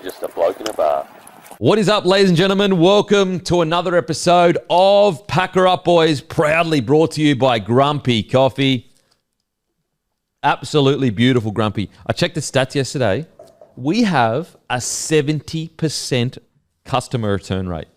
just a bloke in a bar. What is up, ladies and gentlemen? Welcome to another episode of Packer Up Boys, proudly brought to you by Grumpy Coffee. Absolutely beautiful Grumpy. I checked the stats yesterday. We have a 70% customer return rate.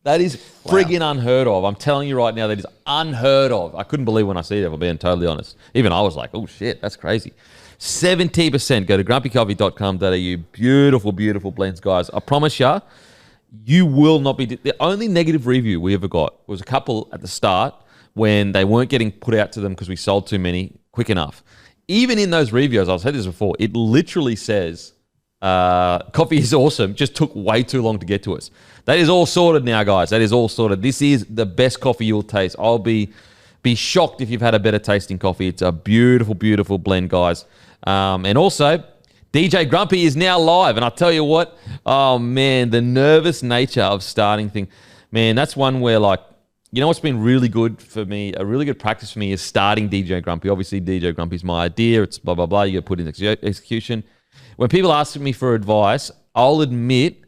That is friggin' unheard of. I'm telling you right now, that is unheard of. I couldn't believe when I see it, if I'm being totally honest. Even I was like, oh shit, that's crazy. 70%. Go to grumpycoffee.com.au. Beautiful, beautiful blends, guys. I promise you will not be... The only negative review we ever got was a couple at the start when they weren't getting put out to them because we sold too many quick enough. Even in those reviews, I've said this before, it literally says, coffee is awesome, just took way too long to get to us. That is all sorted now, guys. That is all sorted. This is the best coffee you'll taste. I'll be shocked if you've had a better tasting coffee. It's a beautiful, beautiful blend, guys. And also, DJ Grumpy is now live. And I'll tell you what, oh man, the nervous nature of starting thing, man, that's one where, like, you know what's been really good for me, a really good practice for me is starting DJ Grumpy. Obviously, DJ Grumpy's my idea. It's blah, blah, blah. You got to put in execution. When people ask me for advice, I'll admit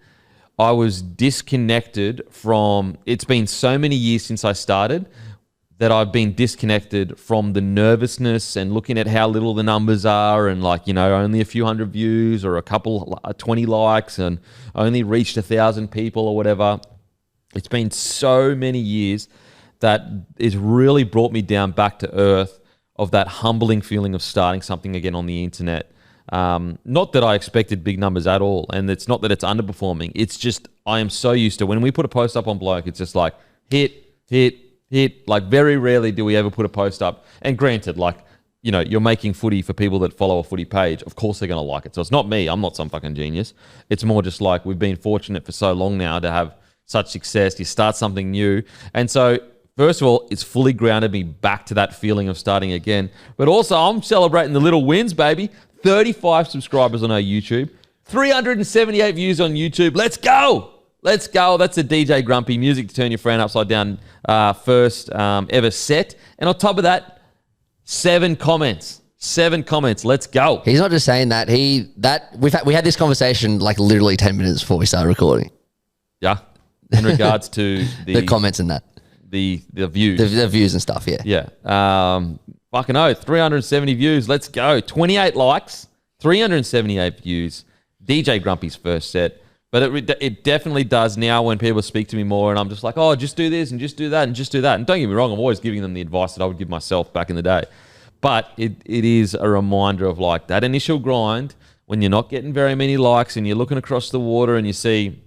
I was disconnected from, it's been so many years since I started that I've been disconnected from the nervousness and looking at how little the numbers are and, like, you know, only a few hundred views or a couple, 20 likes and only reached 1,000 people or whatever. It's been so many years that it's really brought me down back to earth of that humbling feeling of starting something again on the internet. Not that I expected big numbers at all, and it's not that it's underperforming. It's just I am so used to when we put a post up on Bloke, it's just like hit. Like, very rarely do we ever put a post up. And granted, like, you know, you're making footy for people that follow a footy page. Of course they're going to like it. So it's not me. I'm not some fucking genius. It's more just like we've been fortunate for so long now to have such success. You start something new. And so, first of all, it's fully grounded me back to that feeling of starting again. But also, I'm celebrating the little wins, baby. 35 subscribers on our YouTube. 378 views on YouTube. Let's go. Let's go. That's a DJ Grumpy music to turn your friend upside down first ever set. And on top of that, 7 comments. 7 comments. Let's go. He's not just saying that. We had this conversation like literally 10 minutes before we started recording. Yeah. In regards to the comments and that. The views. The views and stuff, yeah. Yeah. Fucking oath. 370 views. Let's go. 28 likes. 378 views. DJ Grumpy's first set. But it definitely does now when people speak to me more and I'm just like, oh, just do this and just do that and just do that. And don't get me wrong, I'm always giving them the advice that I would give myself back in the day. But it is a reminder of, like, that initial grind when you're not getting very many likes and you're looking across the water and you see,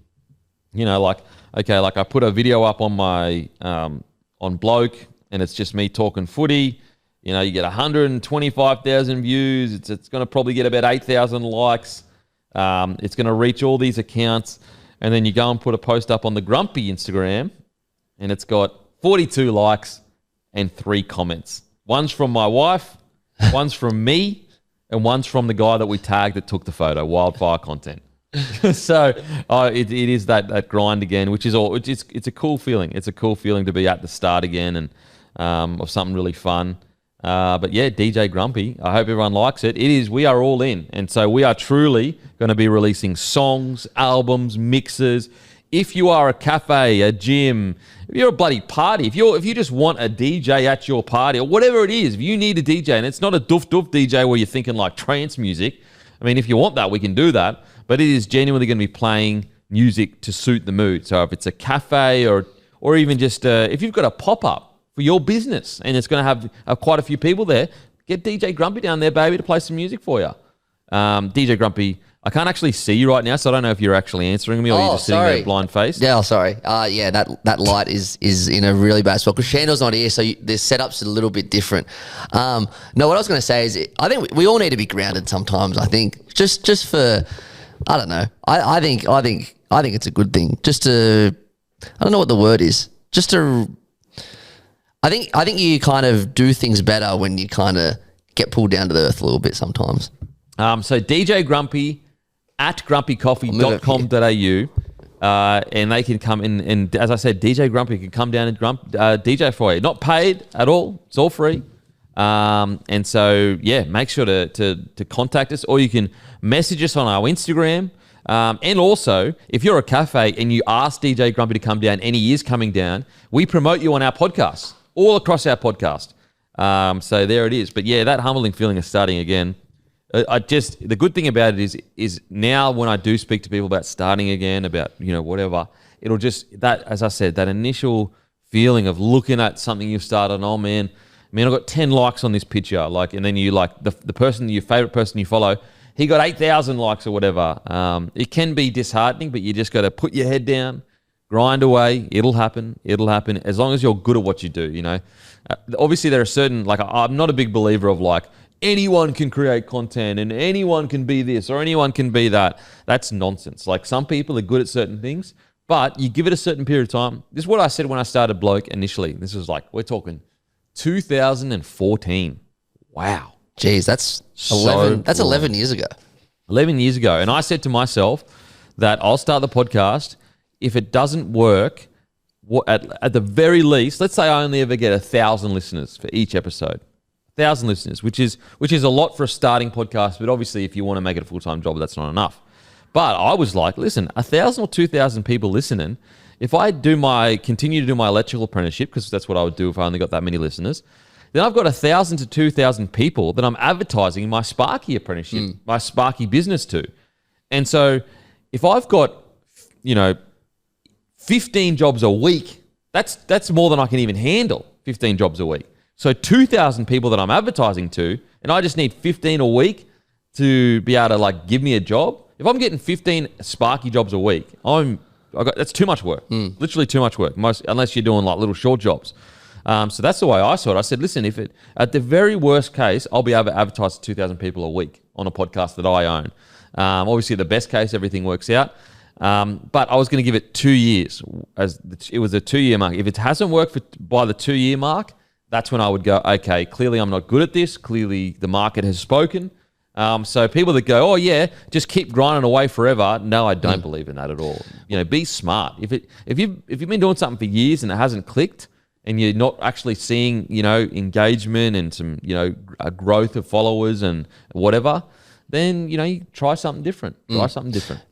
you know, like, okay, like I put a video up on my, on Bloke and it's just me talking footy. You know, you get 125,000 views. It's going to probably get about 8,000 likes. It's going to reach all these accounts, and then you go and put a post up on the Grumpy Instagram, and it's got 42 likes and 3 comments. One's from my wife, one's from me, and one's from the guy that we tagged that took the photo, Wildfire Content. So it is that grind again, which is all. It's a cool feeling. It's a cool feeling to be at the start again and of something really fun. But yeah, DJ Grumpy, I hope everyone likes it. We are all in. And so we are truly going to be releasing songs, albums, mixes. If you are a cafe, a gym, if you're a bloody party, if you just want a DJ at your party or whatever it is, if you need a DJ, and it's not a doof DJ where you're thinking like trance music. I mean, if you want that, we can do that. But it is genuinely going to be playing music to suit the mood. So if it's a cafe or even just if you've got a pop-up for your business and it's going to have quite a few people there, get DJ Grumpy down there, baby, to play some music for you. DJ Grumpy, I can't actually see you right now, so I don't know if you're actually answering me or you're just sitting there blind-faced. Yeah, sorry. Yeah, that light is in a really bad spot because Shandor's not here, so the setup's a little bit different. No, what I was going to say is I think we all need to be grounded sometimes, I think, just for, I don't know. I think it's a good thing. Just to, I don't know what the word is, just to... I think you kind of do things better when you kind of get pulled down to the earth a little bit sometimes. So DJ Grumpy at grumpycoffee.com.au and they can come in and, as I said, DJ Grumpy can come down and DJ for you. Not paid at all. It's all free. And so, yeah, make sure to contact us, or you can message us on our Instagram. And also, if you're a cafe and you ask DJ Grumpy to come down and he is coming down, we promote you on our podcast, all across our podcast. So there it is. But yeah, that humbling feeling of starting again. The good thing about it is now when I do speak to people about starting again, about, whatever, it'll just, that, as I said, that initial feeling of looking at something you've started, oh man, I've got 10 likes on this picture. And then you the person, your favorite person you follow, he got 8,000 likes or whatever. It can be disheartening, but you just got to put your head down, grind away. It'll happen. As long as you're good at what you do, Obviously, there are certain, I'm not a big believer of anyone can create content and anyone can be this or anyone can be that. That's nonsense. Some people are good at certain things, but you give it a certain period of time. This is what I said when I started Bloke initially. This was we're talking 2014. Wow. Jeez, that's 11. That's 11 years ago. 11 years ago. And I said to myself that I'll start the podcast. If it doesn't work, at the very least, let's say I only ever get 1,000 listeners for each episode. 1,000 listeners, which is a lot for a starting podcast. But obviously, if you want to make it a full-time job, that's not enough. But I was listen, 1,000 or 2,000 people listening. If I continue to do my electrical apprenticeship, because that's what I would do if I only got that many listeners, then I've got 1,000 to 2,000 people that I'm advertising my Sparky apprenticeship, my Sparky business to. And so if I've got, 15 jobs a week, that's more than I can even handle, 15 jobs a week. So 2,000 people that I'm advertising to, and I just need 15 a week to be able to give me a job. If I'm getting 15 Sparky jobs a week, that's too much work, literally too much work, unless you're doing little short jobs. So that's the way I saw it. I said, listen, at the very worst case, I'll be able to advertise to 2,000 people a week on a podcast that I own. Obviously, the best case, everything works out. But I was going to give it 2 years. As it was a 2-year mark. If it hasn't worked by the 2-year mark, that's when I would go, okay, clearly I'm not good at this. Clearly the market has spoken. So people that go, oh yeah, just keep grinding away forever. No, I don't believe in that at all. Be smart. If you've been doing something for years and it hasn't clicked, and you're not actually seeing, engagement and some, a growth of followers and whatever, then, you try something different.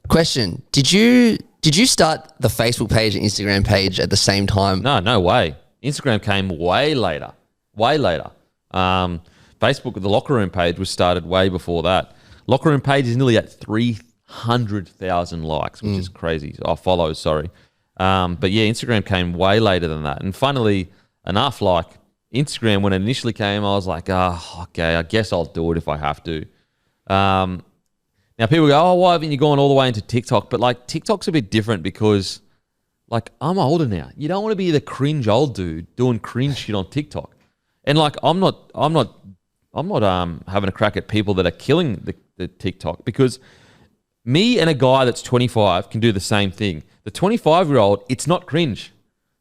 Question. Did you start the Facebook page and Instagram page at the same time? No way. Instagram came way later. Facebook, the Locker Room page was started way before that. Locker Room page is nearly at 300,000 likes, which is crazy. Follows, sorry. But yeah, Instagram came way later than that. And funnily enough, Instagram, when it initially came, I was like, okay, I guess I'll do it if I have to. Now people go, why haven't you gone all the way into TikTok? But TikTok's a bit different because I'm older now. You don't want to be the cringe old dude doing cringe shit on TikTok. And I'm not having a crack at people that are killing the TikTok, because me and a guy that's 25 can do the same thing. The 25-year-old, it's not cringe.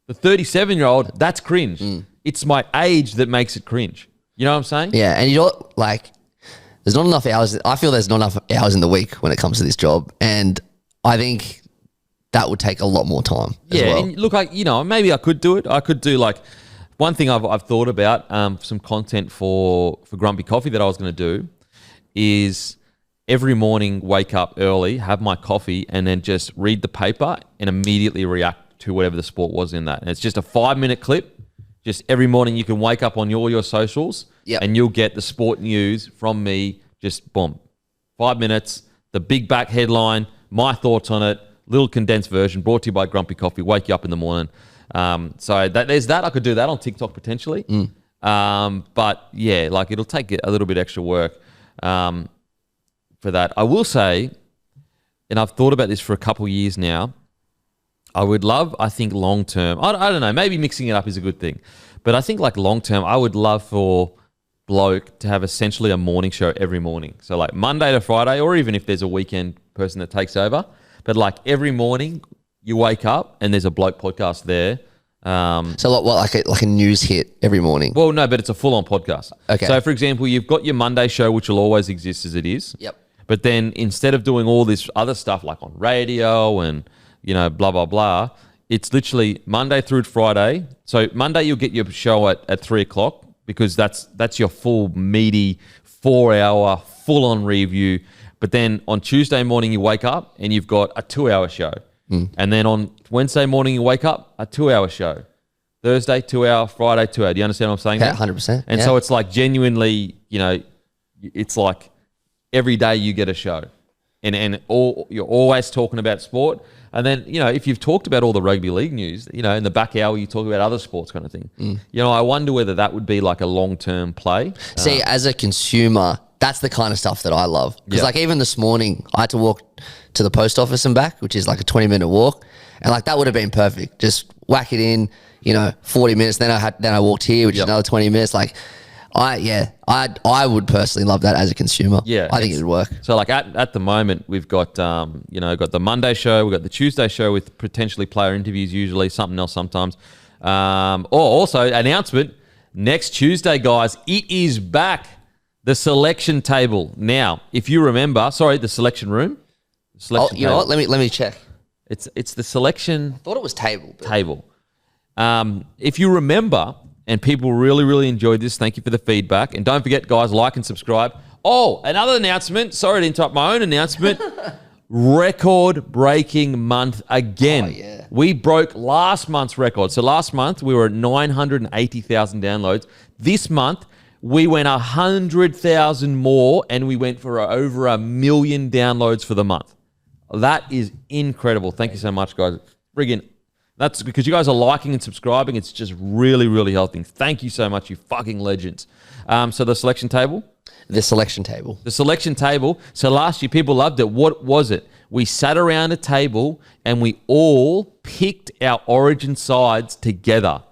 The 37-year-old, that's cringe. It's my age that makes it cringe. You know what I'm saying? Yeah, and there's not enough hours. I feel there's not enough hours in the week when it comes to this job, and I think that would take a lot more time. As well. And look, maybe I could do it. I could do one thing I've thought about, some content for Grumpy Coffee that I was going to do is every morning wake up early, have my coffee, and then just read the paper and immediately react to whatever the sport was in that. And it's just a 5-minute clip. Just every morning you can wake up on all your socials and you'll get the sport news from me. Just boom, 5 minutes, the big back headline, my thoughts on it, little condensed version brought to you by Grumpy Coffee, wake you up in the morning. So there's that. I could do that on TikTok potentially. But yeah, it'll take a little bit extra work for that. I will say, and I've thought about this for a couple of years now, I think long term, I don't know, maybe mixing it up is a good thing. But I think long term, I would love for Bloke to have essentially a morning show every morning. So Monday to Friday, or even if there's a weekend person that takes over. But every morning you wake up and there's a Bloke podcast there. So like a news hit every morning? Well, no, but it's a full-on podcast. Okay. So for example, you've got your Monday show, which will always exist as it is. Yep. But then instead of doing all this other stuff on radio and blah, blah, blah, it's literally Monday through to Friday. So Monday you'll get your show at 3 o'clock because that's your full meaty 4-hour full-on review. But then on Tuesday morning, you wake up and you've got a 2-hour show. And then on Wednesday morning, you wake up, a 2-hour show. Thursday, 2-hour. Friday, 2-hour. Do you understand what I'm saying? Yeah, 100%. And so it's like genuinely, it's like every day you get a show. And you're always talking about sport. And then, if you've talked about all the rugby league news, in the back hour, you talk about other sports kind of thing. I wonder whether that would be like a long-term play. See, as a consumer, that's the kind of stuff that I love. Because like even this morning, I had to walk to the post office and back, which is like a 20-minute walk. And like that would have been perfect. Just whack it in, 40 minutes. Then I walked here, which is another 20 minutes. Like, I would personally love that as a consumer. Yeah, I think it would work. So like at the moment, we've got got the Monday show, we've got the Tuesday show with potentially player interviews, usually something else sometimes. Or also announcement next Tuesday, guys, it is back. The selection table. Now, if you remember, the selection room. Selection know what? Let me check. It's the selection. I thought it was table. Table. If you remember. And people really, really enjoyed this. Thank you for the feedback. And don't forget, guys, like and subscribe. Oh, another announcement. Sorry to interrupt my own announcement. Record-breaking month again. Oh, yeah. We broke last month's record. So last month, we were at 980,000 downloads. This month, we went 100,000 more, and we went for over 1 million downloads for the month. That is incredible. Thank you so much, guys. Friggin' that's because you guys are liking and subscribing. It's just really, really helping. Thank you so much, you fucking legends. So the selection table? The selection table. The selection table. So last year, people loved it. What was it? We sat around a table and we all picked our origin sides together.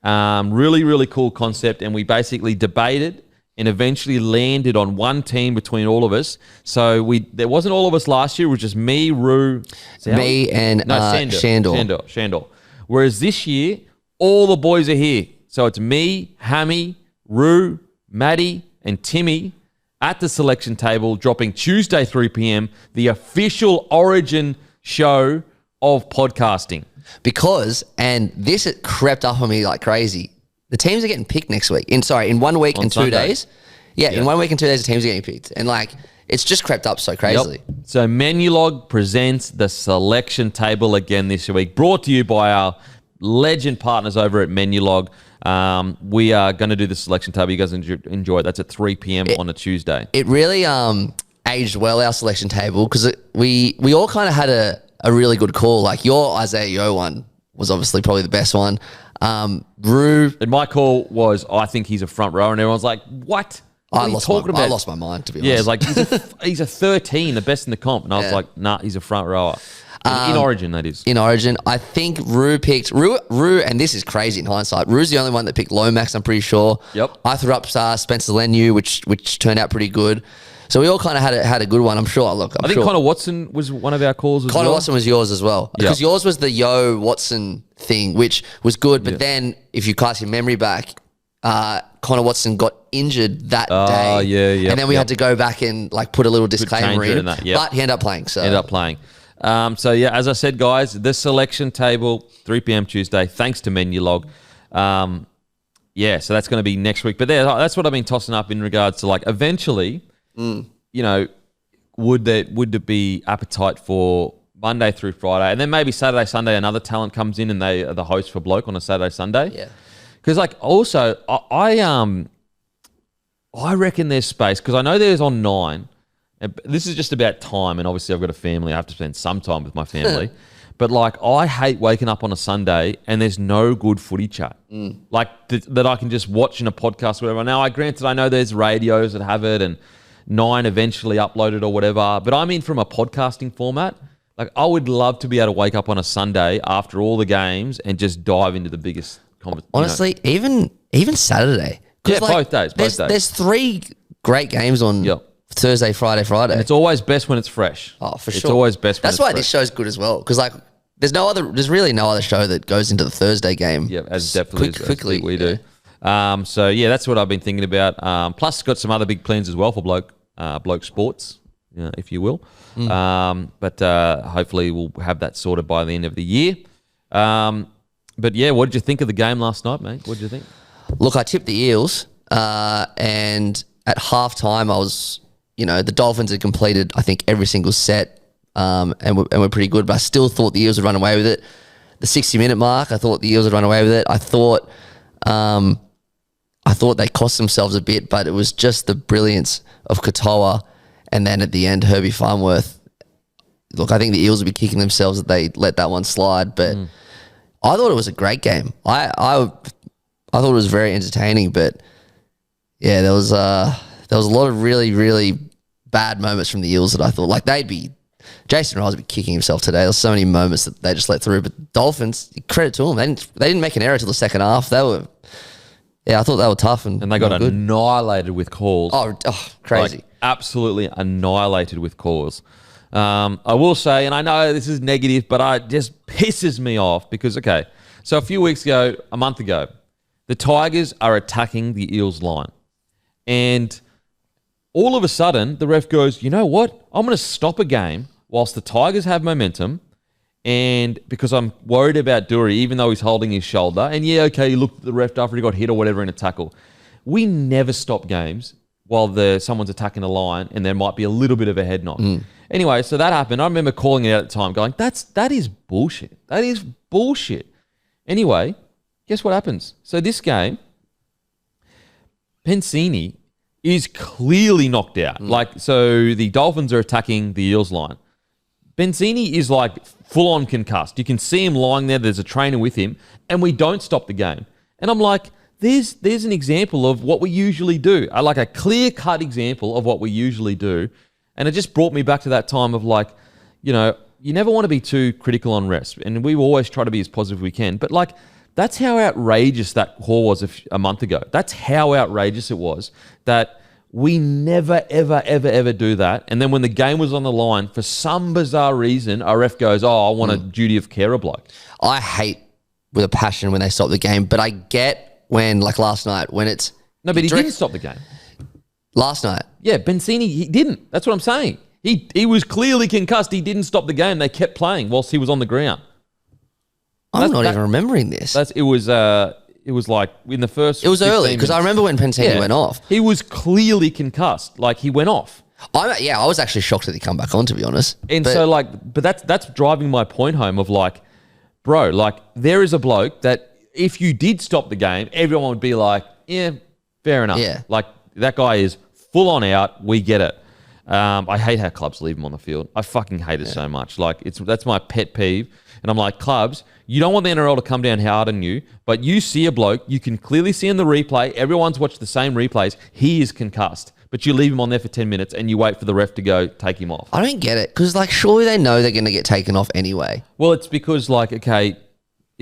Really, really cool concept. And we basically debated and eventually landed on one team between all of us. So there wasn't all of us last year. It was just me, Roo, and Shandor. Whereas this year, all the boys are here. So it's me, Hammy, Roo, Matty, and Timmy at the selection table, dropping Tuesday 3 p.m. the official origin show of podcasting. And this crept up on me like crazy. The teams are getting picked next week. In 1 week and 2 days. Yeah, in 1 week and 2 days, the teams are getting picked. And like, it's just crept up so crazily. Yep. So Menulog presents the selection table again this week, brought to you by our legend partners over at Menulog. We are going to do the selection table. You guys enjoy it. That's at 3 p.m. on a Tuesday. It really aged well, our selection table, because we all kind of had a really good call. Like your Isaiah Yo one was obviously probably the best one. Roo. And my call was, I think he's a front rower. And everyone's like, what? I lost my mind, to be honest. Yeah, it's like, he's a 13, the best in the comp. And I was like, nah, he's a front rower. In Origin, that is. In Origin. I think Roo picked... Roo, and this is crazy in hindsight, Roo's the only one that picked Lomax, I'm pretty sure. Yep. I threw up Spencer Lenu, which turned out pretty good. So we all kind of had a good one, I'm sure. I think Connor Watson was one of our calls as well. Connor Watson was yours as well. Because yours was the Yo Watson thing, which was good. But then, if you cast your memory back, Connor Watson got injured that day. Yeah. And then we had to go back and like put a little disclaimer in. But he ended up playing. Ended up playing. As I said, guys, the selection table, 3 p.m. Tuesday, thanks to Menulog. So that's going to be next week. But that's what I've been tossing up in regards to like eventually... would there be appetite for Monday through Friday, and then maybe Saturday, Sunday, another talent comes in and they are the host for Bloke on a Saturday, Sunday? Yeah. Because like also I reckon there's space because I know there's on 9. And this is just about time, and obviously I've got a family. I have to spend some time with my family. But like I hate waking up on a Sunday and there's no good footy chat. Like that I can just watch in a podcast or whatever. Now, I know there's radios that have it and 9 eventually uploaded or whatever. But I mean from a podcasting format, like I would love to be able to wake up on a Sunday after all the games and just dive into the biggest competition. Honestly, even Saturday. Yeah, both days. There's 3 great games on Thursday, Friday. And it's always best when it's fresh. Oh, for sure. It's always best when That's why this show's good as well. Because like there's really no other show that goes into the Thursday game. Yeah, as definitely quickly we do. That's what I've been thinking about. Plus, got some other big plans as well for Bloke Sports, if you will. Hopefully we'll have that sorted by the end of the year. What did you think of the game last night, mate? What did you think? Look, I tipped the Eels, and at halftime I was, the Dolphins had completed, I think, every single set and we're pretty good, but I still thought the Eels would run away with it. The 60-minute mark, I thought the Eels would run away with it. I thought they cost themselves a bit, but it was just the brilliance of Katoa, and then at the end, Herbie Farnworth. Look, I think the Eels would be kicking themselves that they let that one slide, but I thought it was a great game. I thought it was very entertaining, but yeah, there was a lot of really, really bad moments from the Eels that I thought like Jason Riles would be kicking himself today. There's so many moments that they just let through. But Dolphins, credit to them, they didn't make an error till the second half. I thought they were tough and they got annihilated with calls. Oh, crazy! Like, absolutely annihilated with calls. I will say, and I know this is negative, but it just pisses me off because so a month ago, the Tigers are attacking the Eels line, and all of a sudden the ref goes, you know what? I'm going to stop a game whilst the Tigers have momentum, and because I'm worried about Dury, even though he's holding his shoulder, and he looked at the ref after he got hit or whatever in a tackle. We never stop games while someone's attacking the line and there might be a little bit of a head knock. Anyway, so that happened. I remember calling it out at the time going, that is bullshit. That is bullshit. Anyway, guess what happens? So this game, Pensini is clearly knocked out. So the Dolphins are attacking the Eels line. Benzini is like full-on concussed. You can see him lying there. There's a trainer with him, and we don't stop the game. And I'm like, there's an example of what we usually do, like a clear-cut example of what we usually do. And it just brought me back to that time of like, you never want to be too critical on refs, and we always try to be as positive as we can. But like, that's how outrageous that call was a month ago. That's how outrageous it was that we never, ever, ever, ever do that. And then when the game was on the line, for some bizarre reason, our ref goes, I want a duty of care bloke. I hate with a passion when they stop the game, but I get when, like last night, when it's... No, but he didn't stop the game. Last night? Yeah, Benzini, he didn't. That's what I'm saying. He was clearly concussed. He didn't stop the game. They kept playing whilst he was on the ground. I'm not even remembering this. It was like in the first... It was early, because I remember when Pensini went off. He was clearly concussed. Like, he went off. I was actually shocked that he come back on, to be honest. And but that's driving my point home of like, bro, like, there is a bloke that if you did stop the game, everyone would be like, yeah, fair enough. Yeah. Like, that guy is full on out. We get it. I hate how clubs leave him on the field. I fucking hate it so much. Like, that's my pet peeve. And I'm like, clubs, you don't want the NRL to come down hard on you, but you see a bloke, you can clearly see in the replay, everyone's watched the same replays, he is concussed, but you leave him on there for 10 minutes and you wait for the ref to go take him off. I don't get it, because like surely they know they're going to get taken off anyway. Well, it's because like, if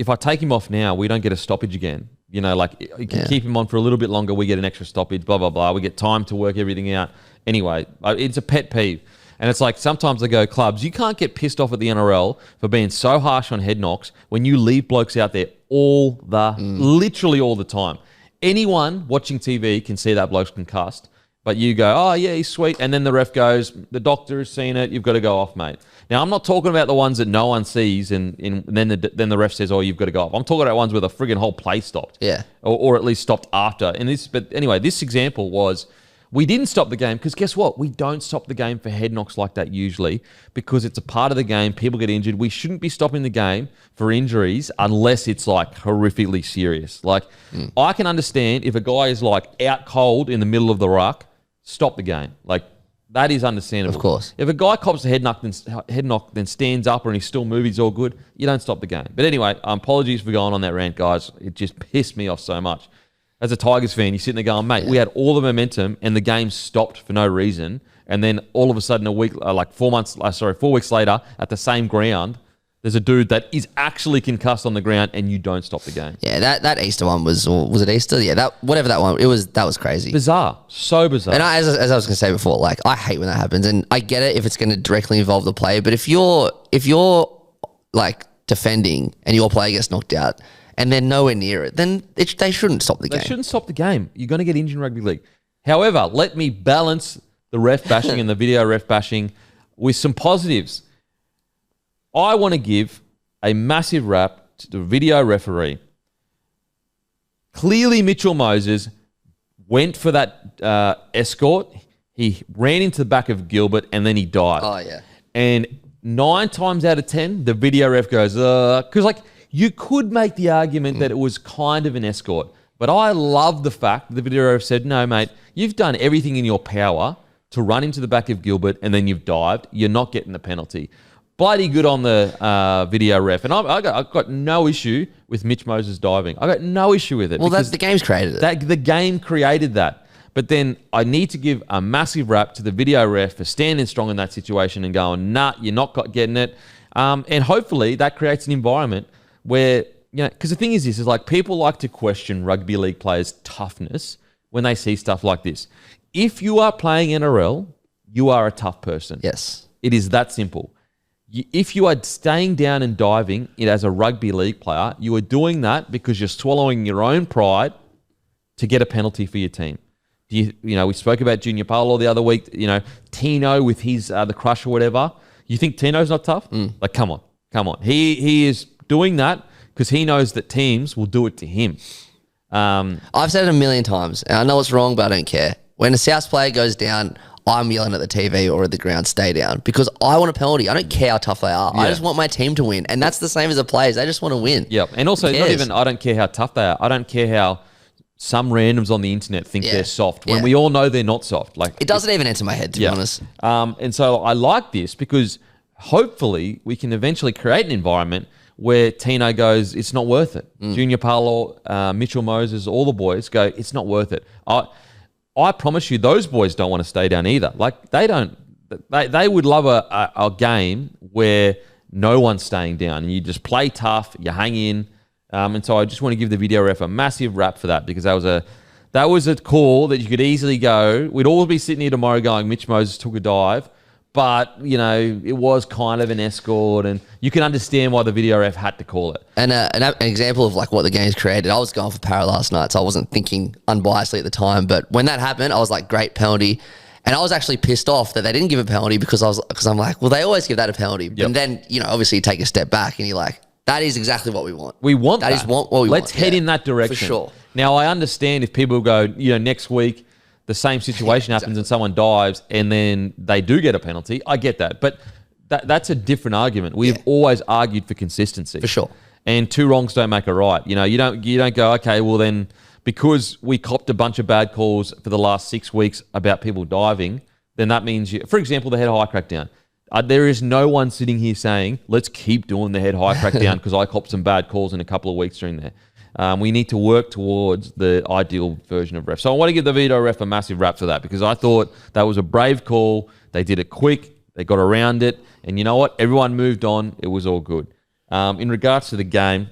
I take him off now, we don't get a stoppage again. You can keep him on for a little bit longer, we get an extra stoppage, blah, blah, blah. We get time to work everything out. Anyway, it's a pet peeve. And it's like sometimes I go, clubs, you can't get pissed off at the NRL for being so harsh on head knocks when you leave blokes out there literally all the time. Anyone watching TV can see that bloke's concussed, but you go, oh yeah, he's sweet. And then the ref goes, the doctor has seen it, you've got to go off, mate. Now, I'm not talking about the ones that no one sees and then the ref says, oh, you've got to go off. I'm talking about ones where the friggin' whole play stopped. Yeah. Or at least stopped after. But anyway, this example was... We didn't stop the game because guess what? We don't stop the game for head knocks like that usually because it's a part of the game. People get injured. We shouldn't be stopping the game for injuries unless it's like horrifically serious. Like I can understand if a guy is like out cold in the middle of the ruck, stop the game. Like that is understandable. Of course. If a guy cops a head knock, then stands up and he's still moving, he's all good, you don't stop the game. But anyway, apologies for going on that rant, guys. It just pissed me off so much. As a Tigers fan, you're sitting there going, mate, we had all the momentum and the game stopped for no reason. And then all of a sudden, 4 weeks later, at the same ground, there's a dude that is actually concussed on the ground and you don't stop the game. Yeah, that Easter one was it Easter? Yeah, that one, that was crazy. Bizarre. So bizarre. And as I was going to say before, like, I hate when that happens. And I get it if it's going to directly involve the player. But if you're like defending and your player gets knocked out, and they're nowhere near it, then they shouldn't stop the game. They shouldn't stop the game. You're going to get injured in rugby league. However, let me balance the ref bashing and the video ref bashing with some positives. I want to give a massive rap to the video referee. Clearly, Mitchell Moses went for that escort. He ran into the back of Gilbert and then he dived. Oh, yeah. And 9 times out of 10, the video ref goes, because like you could make the argument that it was kind of an escort. But I love the fact that the video ref said, no, mate, you've done everything in your power to run into the back of Gilbert and then you've dived. You're not getting the penalty. Bloody good on the video ref. And I've got no issue with Mitch Moses diving. I got no issue with it. Well, the game's created it. The game created that. But then I need to give a massive rap to the video ref for standing strong in that situation and going, nah, you're not getting it. And hopefully that creates an environment where, because the thing is this, is like people like to question rugby league players' toughness when they see stuff like this. If you are playing NRL, you are a tough person. Yes. It is that simple. If you are staying down and diving as a rugby league player, you are doing that because you're swallowing your own pride to get a penalty for your team. We spoke about Junior Paulo the other week, Tino with his the crush or whatever. You think Tino's not tough? Like, come on. He is doing that because he knows that teams will do it to him. I've said it a million times, and I know it's wrong, but I don't care. When a South player goes down, I'm yelling at the TV or at the ground, stay down, because I want a penalty. I don't care how tough they are. Yeah. I just want my team to win. And that's the same as the players. They just want to win. Yep. And also, not even, I don't care how tough they are. I don't care how some randoms on the internet think they're soft when we all know they're not soft. Like, it doesn't even enter my head, to be honest. And so I like this because hopefully we can eventually create an environment where Tino goes, it's not worth it. Junior Paulo, Mitchell Moses, all the boys go, it's not worth it. I promise you, those boys don't want to stay down either. Like, they don't. They would love a game where no one's staying down and you just play tough, you hang in. And so I just want to give the video ref a massive rap for that, because that was a call that you could easily go. We'd all be sitting here tomorrow going, Mitch Moses took a dive, but it was kind of an escort, and you can understand why the video ref had to call it. And an example of like what the game's created, I was going for para last night, so I wasn't thinking unbiasedly at the time. But when that happened, I was like, great penalty. And I was actually pissed off that they didn't give a penalty because I'm like, well, they always give that a penalty. Yep. And then, obviously you take a step back and you're like, that is exactly what we want. We want that. That is what we want. Let's head in that direction. For sure. Now, I understand if people go, next week the same situation happens and someone dives and then they do get a penalty. I get that. But that's a different argument. We've always argued for consistency. For sure. And 2 wrongs don't make a right. You don't go, okay, well then, because we copped a bunch of bad calls for the last 6 weeks about people diving, then that means for example, the head high crackdown. There is no one sitting here saying, let's keep doing the head high crackdown because I copped some bad calls in a couple of weeks during there. We need to work towards the ideal version of ref. So I want to give the video ref a massive rap for that, because I thought that was a brave call. They did it quick. They got around it. And you know what? Everyone moved on. It was all good. In regards to the game,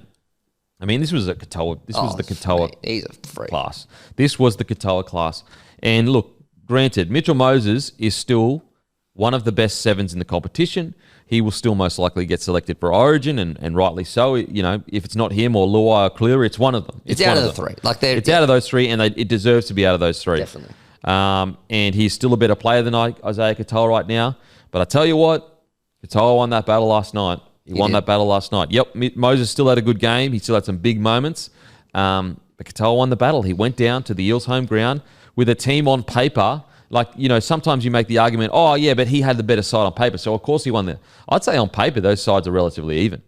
I mean, this was a Katoa. This was the Katoa He's a freak. class. This was the Katoa class. And look, granted, Mitchell Moses is still one of the best 7s in the competition. He will still most likely get selected for Origin, and rightly so. If it's not him or Luai or Cleary, it's one of them. It's out of the 3. It's out of those 3, and it deserves to be out of those 3. Definitely. And he's still a better player than Isaiya Katoa right now. But I tell you what, Katoa won that battle last night. He won that battle last night. Yep, Moses still had a good game. He still had some big moments. But Katoa won the battle. He went down to the Eels' home ground with a team on paper. Like, sometimes you make the argument, oh, yeah, but he had the better side on paper, so of course he won I'd say on paper, those sides are relatively even.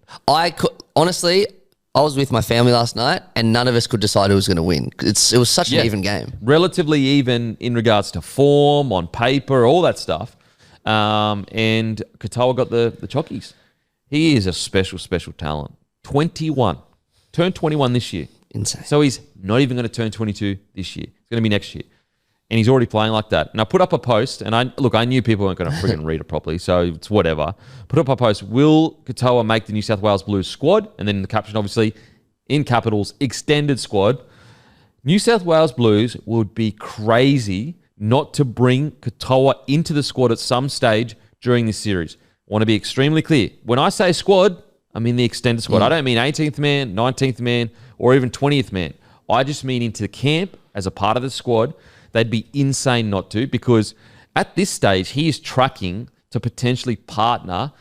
Honestly, I was with my family last night and none of us could decide who was going to win. It was such an even game. Relatively even in regards to form, on paper, all that stuff. And Katoa got the chockies. He is a special, special talent. 21. Turned 21 this year. Insane. So he's not even going to turn 22 this year. It's going to be next year. And he's already playing like that. And I put up a post, and I knew people weren't going to friggin' read it properly, so it's whatever. Put up a post, will Katoa make the New South Wales Blues squad? And then the caption, obviously, in capitals, extended squad. New South Wales Blues would be crazy not to bring Katoa into the squad at some stage during this series. I want to be extremely clear. When I say squad, I mean the extended squad. I don't mean 18th man, 19th man, or even 20th man. I just mean into the camp as a part of the squad. They'd be insane not to, because at this stage, he is tracking to potentially partner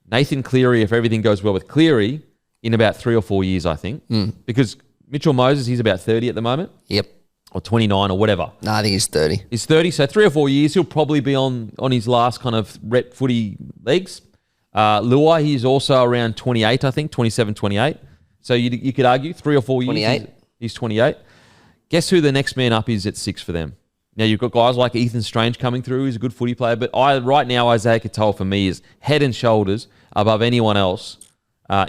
Nathan Cleary, if everything goes well with Cleary, in about 3 or 4 years, I think. Because Mitchell Moses, he's about 30 at the moment. Yep. or 29 or whatever. No, I think he's 30. He's 30, so 3 or 4 years, he'll probably be on his last kind of rep footy legs. Luai, he's also around 28, I think, 27, 28. So you could argue 3 or 4 years. 28. He's 28. Guess who the next man up is at 6 for them? Now, you've got guys like Ethan Strange coming through, who's a good footy player. But right now, Isaiya Katoa for me is head and shoulders above anyone else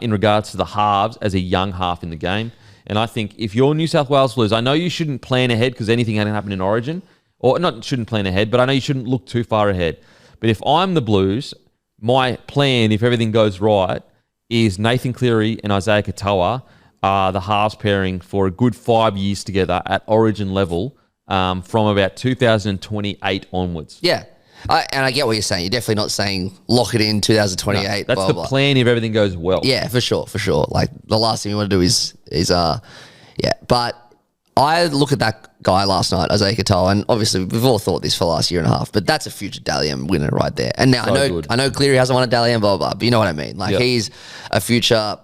in regards to the halves as a young half in the game. And I think if you're New South Wales Blues, I know you shouldn't plan ahead because anything can happen in Origin. Or not shouldn't plan ahead, but I know you shouldn't look too far ahead. But if I'm the Blues, my plan, if everything goes right, is Nathan Cleary and Isaiya Katoa are the halves pairing for a good 5 years together at Origin level from about 2028 onwards. Yeah. And I get what you're saying. You're definitely not saying lock it in 2028. No, that's the plan if everything goes well. Yeah, for sure. Like the last thing we want to do is yeah. But I look at that guy last night, Isaiya Katoa, and obviously we've all thought this for the last year and a half, but that's a future Dally M winner right there. And now I know Cleary hasn't won a Dally M, blah, blah, blah, but you know what I mean? Like he's a future,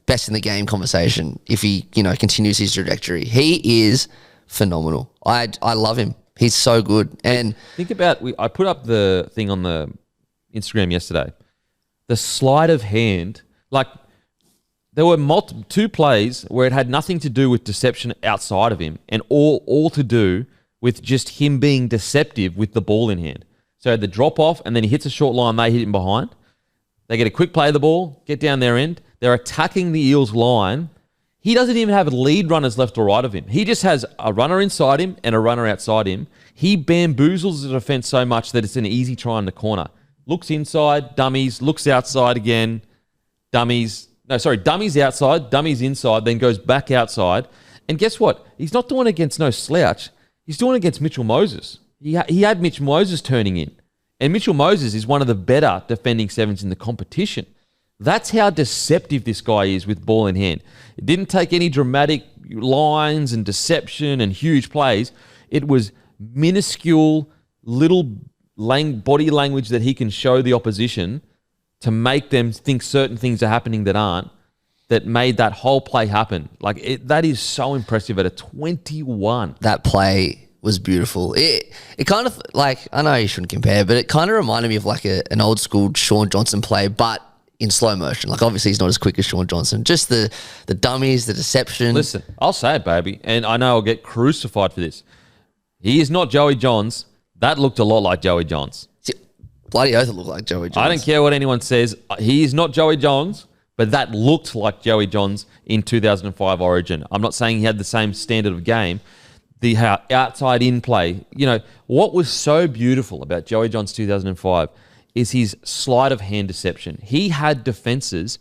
best in the game conversation if he, continues his trajectory. He is phenomenal. I love him. He's so good. And think about, I put up the thing on the Instagram yesterday. The sleight of hand, like there were two plays where it had nothing to do with deception outside of him and all to do with just him being deceptive with the ball in hand. So the drop off and then he hits a short line, they hit him behind. They get a quick play of the ball, get down their end. They're attacking the Eels line. He doesn't even have lead runners left or right of him. He just has a runner inside him and a runner outside him. He bamboozles the defense so much that it's an easy try in the corner. Looks inside, dummies, looks outside again, dummies outside, dummies inside, then goes back outside. And guess what? He's not doing it against no slouch. He's doing it against Mitchell Moses. He had Mitch Moses turning in. And Mitchell Moses is one of the better defending sevens in the competition. That's how deceptive this guy is with ball in hand. It didn't take any dramatic lines and deception and huge plays. It was minuscule little body language that he can show the opposition to make them think certain things are happening that aren't, that made that whole play happen. That is so impressive at a 21. That play was beautiful. It kind of, I know you shouldn't compare, but it kind of reminded me of an old school Sean Johnson play, but in slow motion. Obviously he's not as quick as Sean Johnson. Just the dummies, the deception. Listen, I'll say it, baby, and I know I'll get crucified for this. He is not Joey Johns. That looked a lot like Joey Johns. Bloody oath it looked like Joey Johns. I don't care what anyone says. He is not Joey Johns, but that looked like Joey Johns in 2005 Origin. I'm not saying he had the same standard of game. The outside in play. What was so beautiful about Joey Johns 2005 is his sleight of hand deception. He had defenses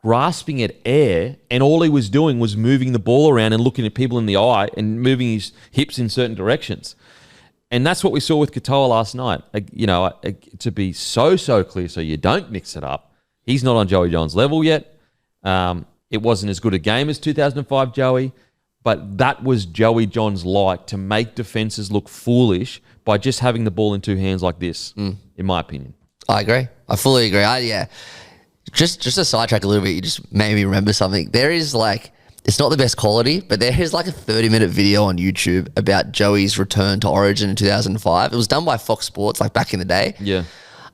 grasping at air, and all he was doing was moving the ball around and looking at people in the eye and moving his hips in certain directions. And that's what we saw with Katoa last night. To be so clear so you don't mix it up, he's not on Joey Johns' level yet. It wasn't as good a game as 2005 Joey, but that was Joey Johns like to make defenses look foolish by just having the ball in two hands like this, in my opinion. I agree. I fully agree. Just to sidetrack a little bit, you just made me remember something. There is it's not the best quality, but there is a 30-minute video on YouTube about Joey's return to Origin in 2005. It was done by Fox Sports, back in the day. Yeah.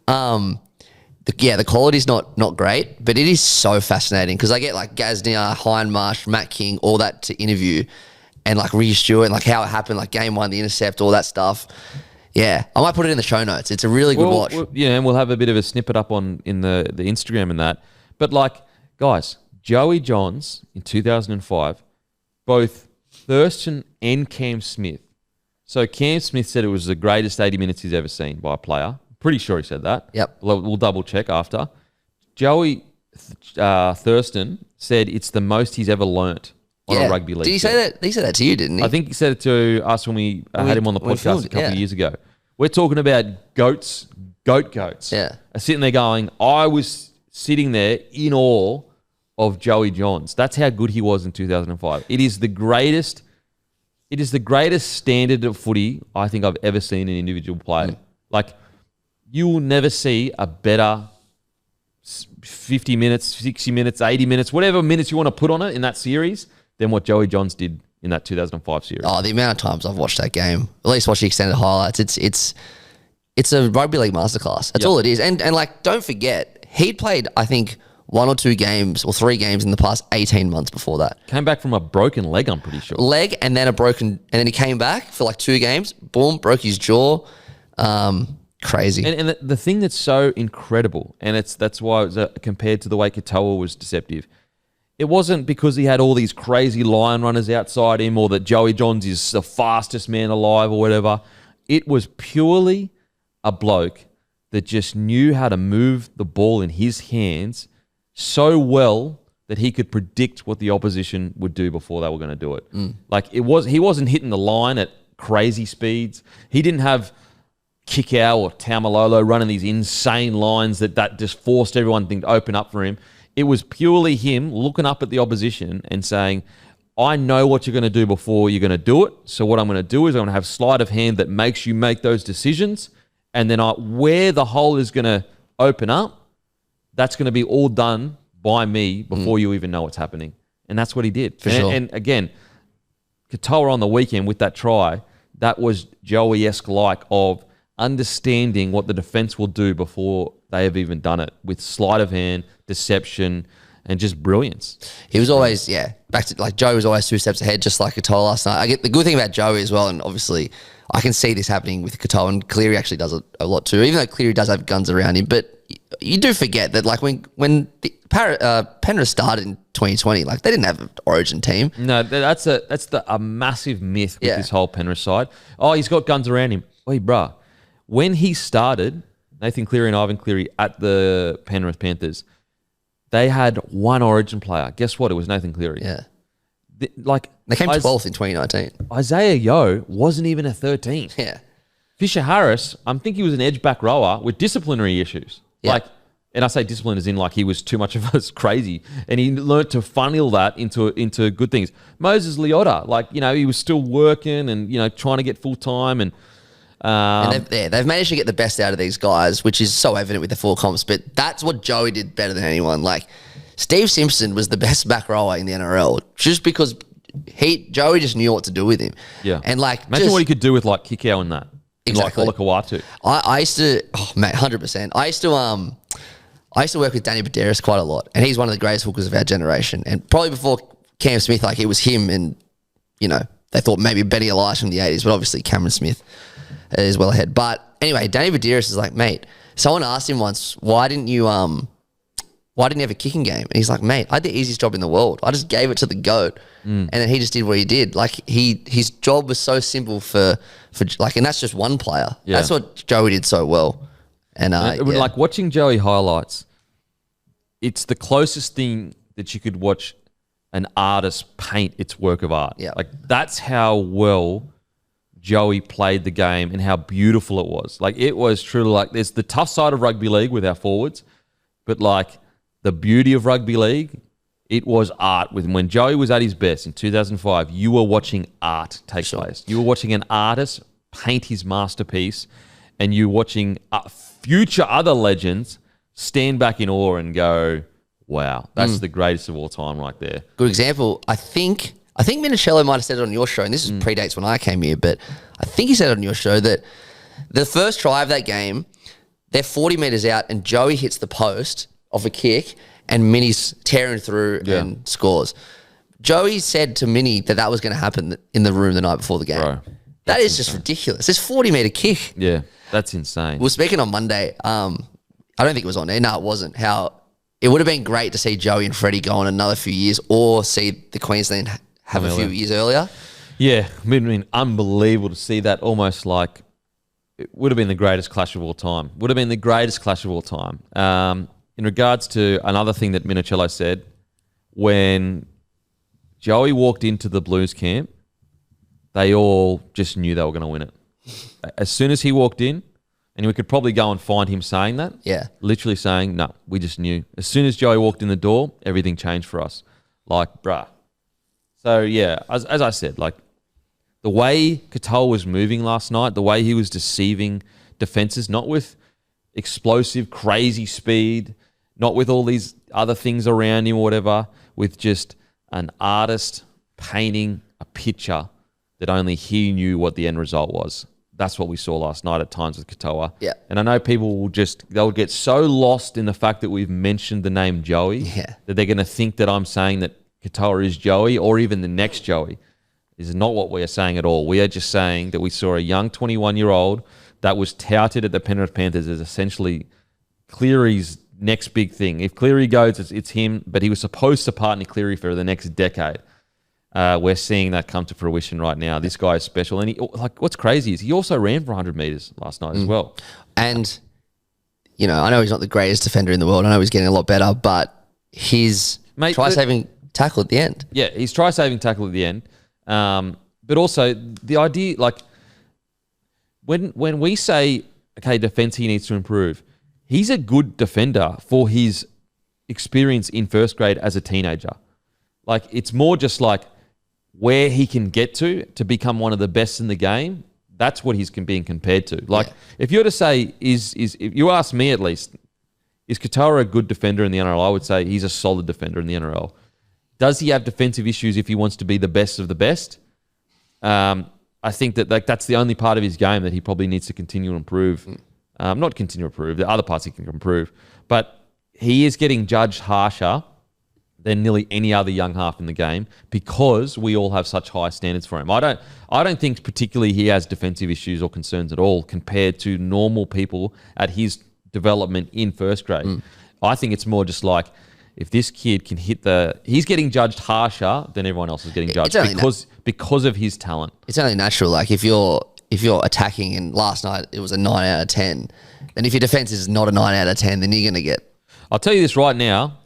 The quality's not great, but it is so fascinating because I get Gaznia, Hindmarsh, Matt King, all that to interview, and Rhys Stewart, and how it happened, game one, the intercept, all that stuff. Yeah, I might put it in the show notes. It's a really good watch. And we'll have a bit of a snippet up in the Instagram and that. But guys, Joey Johns in 2005, both Thurston and Cam Smith. So Cam Smith said it was the greatest 80 minutes he's ever seen by a player. Pretty sure he said that. Yep. We'll double check after. Joey Thurston said it's the most he's ever learnt on a rugby league. Did he say that? He said that to you, didn't he? I think he said it to us when we had him on the podcast a couple of years ago. We're talking about goats. Yeah. Sitting there going, I was sitting there in awe of Joey Johns. That's how good he was in 2005. It is the greatest standard of footy I think I've ever seen an individual play. You will never see a better 50 minutes, 60 minutes, 80 minutes, whatever minutes you want to put on it in that series than what Joey Johns did in that 2005 series. Oh, the amount of times I've watched that game, at least watch the extended highlights, it's a rugby league masterclass. That's all it is. And like, don't forget, he'd played, I think, 1 or 2 games or 3 games in the past 18 months before that. Came back from a broken leg, I'm pretty sure. Leg and then and then he came back for like 2 games, boom, broke his jaw. Crazy. And the thing that's so incredible, and that's why it was, compared to the way Katoa was deceptive, it wasn't because he had all these crazy line runners outside him or that Joey Johns is the fastest man alive or whatever. It was purely a bloke that just knew how to move the ball in his hands so well that he could predict what the opposition would do before they were going to do it. Like he wasn't hitting the line at crazy speeds. He didn't have Kikau or Taumalolo running these insane lines that just forced everyone to open up for him. It was purely him looking up at the opposition and saying, I know what you're going to do before you're going to do it. So what I'm going to do is I'm going to have sleight of hand that makes you make those decisions. And then where the hole is going to open up, that's going to be all done by me before you even know what's happening. And that's what he did. Sure. And again, Katoa on the weekend with that try, that was Joey-esque like of understanding what the defense will do before they have even done it with sleight of hand, deception, and just brilliance. He was always, back to like Joey was always 2 steps ahead, just like Katoa last night. I get the good thing about Joey as well, and obviously I can see this happening with Katoa, and Cleary actually does it a lot too, even though Cleary does have guns around him. But you do forget that like when the Penrith started in 2020, like they didn't have an origin team. No, that's a massive myth with this whole Penrith side. Oh, he's got guns around him. Wait, bruh. When he started, Nathan Cleary and Ivan Cleary at the Penrith Panthers, they had 1 origin player. Guess what? It was Nathan Cleary. Yeah. They came 12th in 2019. Isaiah Yeo wasn't even a 13. Yeah. Fisher Harris, I'm thinking he was an edge back rower with disciplinary issues. Yeah. And I say discipline as in like he was too much of us crazy, and he learned to funnel that into good things. Moses Leota, he was still working and trying to get full time and they've managed to get the best out of these guys, which is so evident with the 4 comps. But that's what Joey did better than anyone. Like Steve Simpson was the best back rower in the NRL just because Joey just knew what to do with him. Yeah, and like imagine what he could do with like Kikau and that. Exactly. Like Olakau'atu. I used to, 100%. I used to work with Danny Baderis quite a lot, and he's one of the greatest hookers of our generation. And probably before Cam Smith, like it was him, and they thought maybe Benny Elias from the 80s, but obviously Cameron Smith is well ahead. But anyway, Danny Baderis is like, mate, someone asked him once, why didn't you have a kicking game? And he's like, mate, I had the easiest job in the world. I just gave it to the GOAT. And then he just did what he did. Like his job was so simple for and that's just one player. Yeah. That's what Joey did so well. And like watching Joey highlights, it's the closest thing that you could watch an artist paint its work of art. Yeah. Like that's how well Joey played the game and how beautiful it was. Like it was truly like there's the tough side of rugby league with our forwards, but like the beauty of rugby league, it was art. When Joey was at his best in 2005, you were watching art take place. You were watching an artist paint his masterpiece, and you were watching future other legends stand back in awe and go, wow, that's the greatest of all time right there. Good example. I think Minicello might have said it on your show, and this predates when I came here, but I think he said it on your show that the first try of that game, they're 40 metres out, and Joey hits the post of a kick, and Minnie's tearing through and scores. Joey said to Minnie that was going to happen in the room the night before the game. Bro, that is just ridiculous. It's 40-metre kick. Yeah, that's insane. We were speaking on Monday. I don't think it was on there. No, it wasn't. How it would have been great to see Joey and Freddie go on another few years, or see the Queensland have a few years earlier. Yeah, I mean, unbelievable to see that. Almost like it would have been the greatest clash of all time. Would have been the greatest clash of all time. In regards to another thing that Minicello said, when Joey walked into the Blues camp, they all just knew they were going to win it. As soon as he walked in, and we could probably go and find him saying that. Yeah. Literally saying, no, we just knew. As soon as Joey walked in the door, everything changed for us. Like, bruh. So, yeah, as I said, like, the way Katoa was moving last night, the way he was deceiving defenses, not with explosive, crazy speed, not with all these other things around him or whatever, with just an artist painting a picture that only he knew what the end result was. That's what we saw last night at times with Katoa. Yeah. And I know people they'll get so lost in the fact that we've mentioned the name Joey that they're going to think that I'm saying that Katoa is Joey or even the next Joey. This is not what we are saying at all. We are just saying that we saw a young 21-year-old that was touted at the Penrith Panthers as essentially Cleary's next big thing. If Cleary goes, it's him, but he was supposed to partner Cleary for the next decade. We're seeing that come to fruition right now. This guy is special. And what's crazy is he also ran for 100 metres last night as well. And, I know he's not the greatest defender in the world. I know he's getting a lot better, but his try-saving tackle at the end. Yeah, his try-saving tackle at the end. But also the idea, when we say, okay, defence he needs to improve, he's a good defender for his experience in first grade as a teenager. It's more just where he can get to become one of the best in the game. That's what he's being compared to. If you were to say, if you ask me at least, is Katoa a good defender in the NRL? I would say he's a solid defender in the NRL. Does he have defensive issues if he wants to be the best of the best? I think that that's the only part of his game that he probably needs to continue to improve. Not continue to improve. The other parts he can improve. But he is getting judged harsher than nearly any other young half in the game because we all have such high standards for him. I don't think particularly he has defensive issues or concerns at all compared to normal people at his development in first grade. I think it's more just if this kid can he's getting judged harsher than everyone else is getting judged because of his talent. It's only natural. If you're attacking, and last night it was a 9 out of 10, then if your defense is not a 9 out of 10, then you're going to get... I'll tell you this right now,